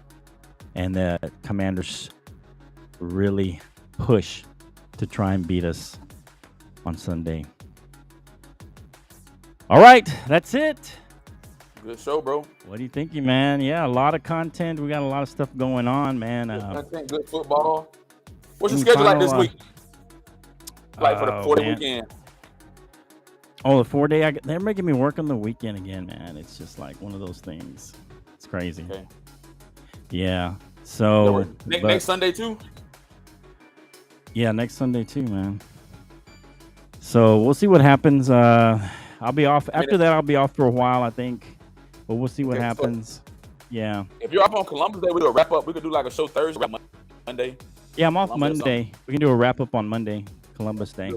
Speaker 2: and the Commanders really push to try and beat us on Sunday. All right, that's it.
Speaker 3: Good show, bro.
Speaker 2: What are you thinking, man? Yeah, a lot of content. We got a lot of stuff going on, man.
Speaker 3: Good football. What's your schedule like this week? Like for the 4-day weekend?
Speaker 2: Oh, the 4-day. They're making me work on the weekend again, man. It's just like one of those things. It's crazy.
Speaker 3: Okay.
Speaker 2: Yeah. So
Speaker 3: next Sunday too?
Speaker 2: Yeah, next Sunday too, man. So we'll see what happens. I'll be off after that. I'll be off for a while, I think. But we'll see what happens. Yeah.
Speaker 3: If you're up on Columbus Day, we do a wrap up. We could do like a show Thursday, Monday.
Speaker 2: Yeah, I'm off Monday. We can do a wrap up on Monday, Columbus Day.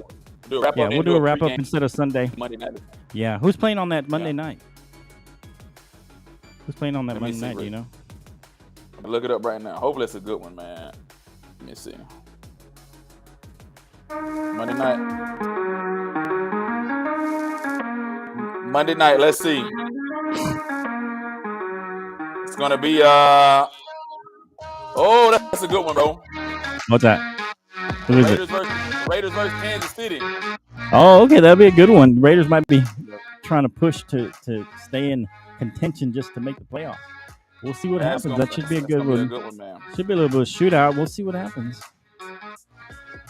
Speaker 3: Do a wrap up.
Speaker 2: We'll do a wrap up instead of Sunday.
Speaker 3: Monday night.
Speaker 2: Yeah. Who's playing on that Monday night? Who's playing on that Monday night? Do you know?
Speaker 3: I'm gonna look it up right now. Hopefully it's a good one, man. Let me see. Monday night. Let's see. It's gonna be oh, that's a good one, bro.
Speaker 2: What's that? Who is it?
Speaker 3: Raiders versus Kansas City.
Speaker 2: Oh, okay, that'll be a good one. Raiders might be trying to push to stay in contention just to make the playoffs. We'll see what happens. That should be a good one.
Speaker 3: Man.
Speaker 2: Should be a little bit of shootout. We'll see what happens.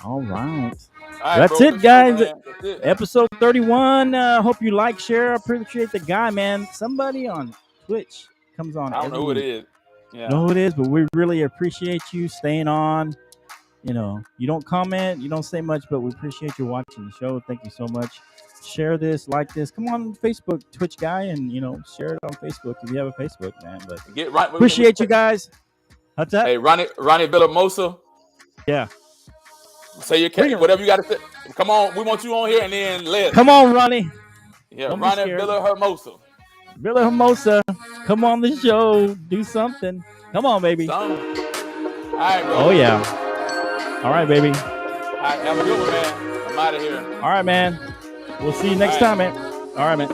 Speaker 2: All right.
Speaker 3: That's
Speaker 2: it, guys. That's it. Episode 31. Hope you like, share. Appreciate the guy, man. Somebody on Twitch comes on.
Speaker 3: I don't know who it is. Yeah.
Speaker 2: Know who it is, but we really appreciate you staying on. You know, you don't comment, you don't say much, but we appreciate you watching the show. Thank you so much. Share this, like this. Come on, Facebook, Twitch guy, and share it on Facebook if you have a Facebook, man. But appreciate you guys. What's that?
Speaker 3: Hey, Ronnie Villamosa.
Speaker 2: Yeah.
Speaker 3: Say your case, whatever you got to say. Come on, we want you on here, and then let.
Speaker 2: Come on, Ronnie.
Speaker 3: Yeah, Ronnie Villahermosa.
Speaker 2: Villahermosa, come on the show. Do something. Come on, baby.
Speaker 3: All right, bro.
Speaker 2: Oh, yeah. All right, baby.
Speaker 3: All right, have a good one, man. I'm out of here.
Speaker 2: All right, man. We'll see you next time, man. All right, man.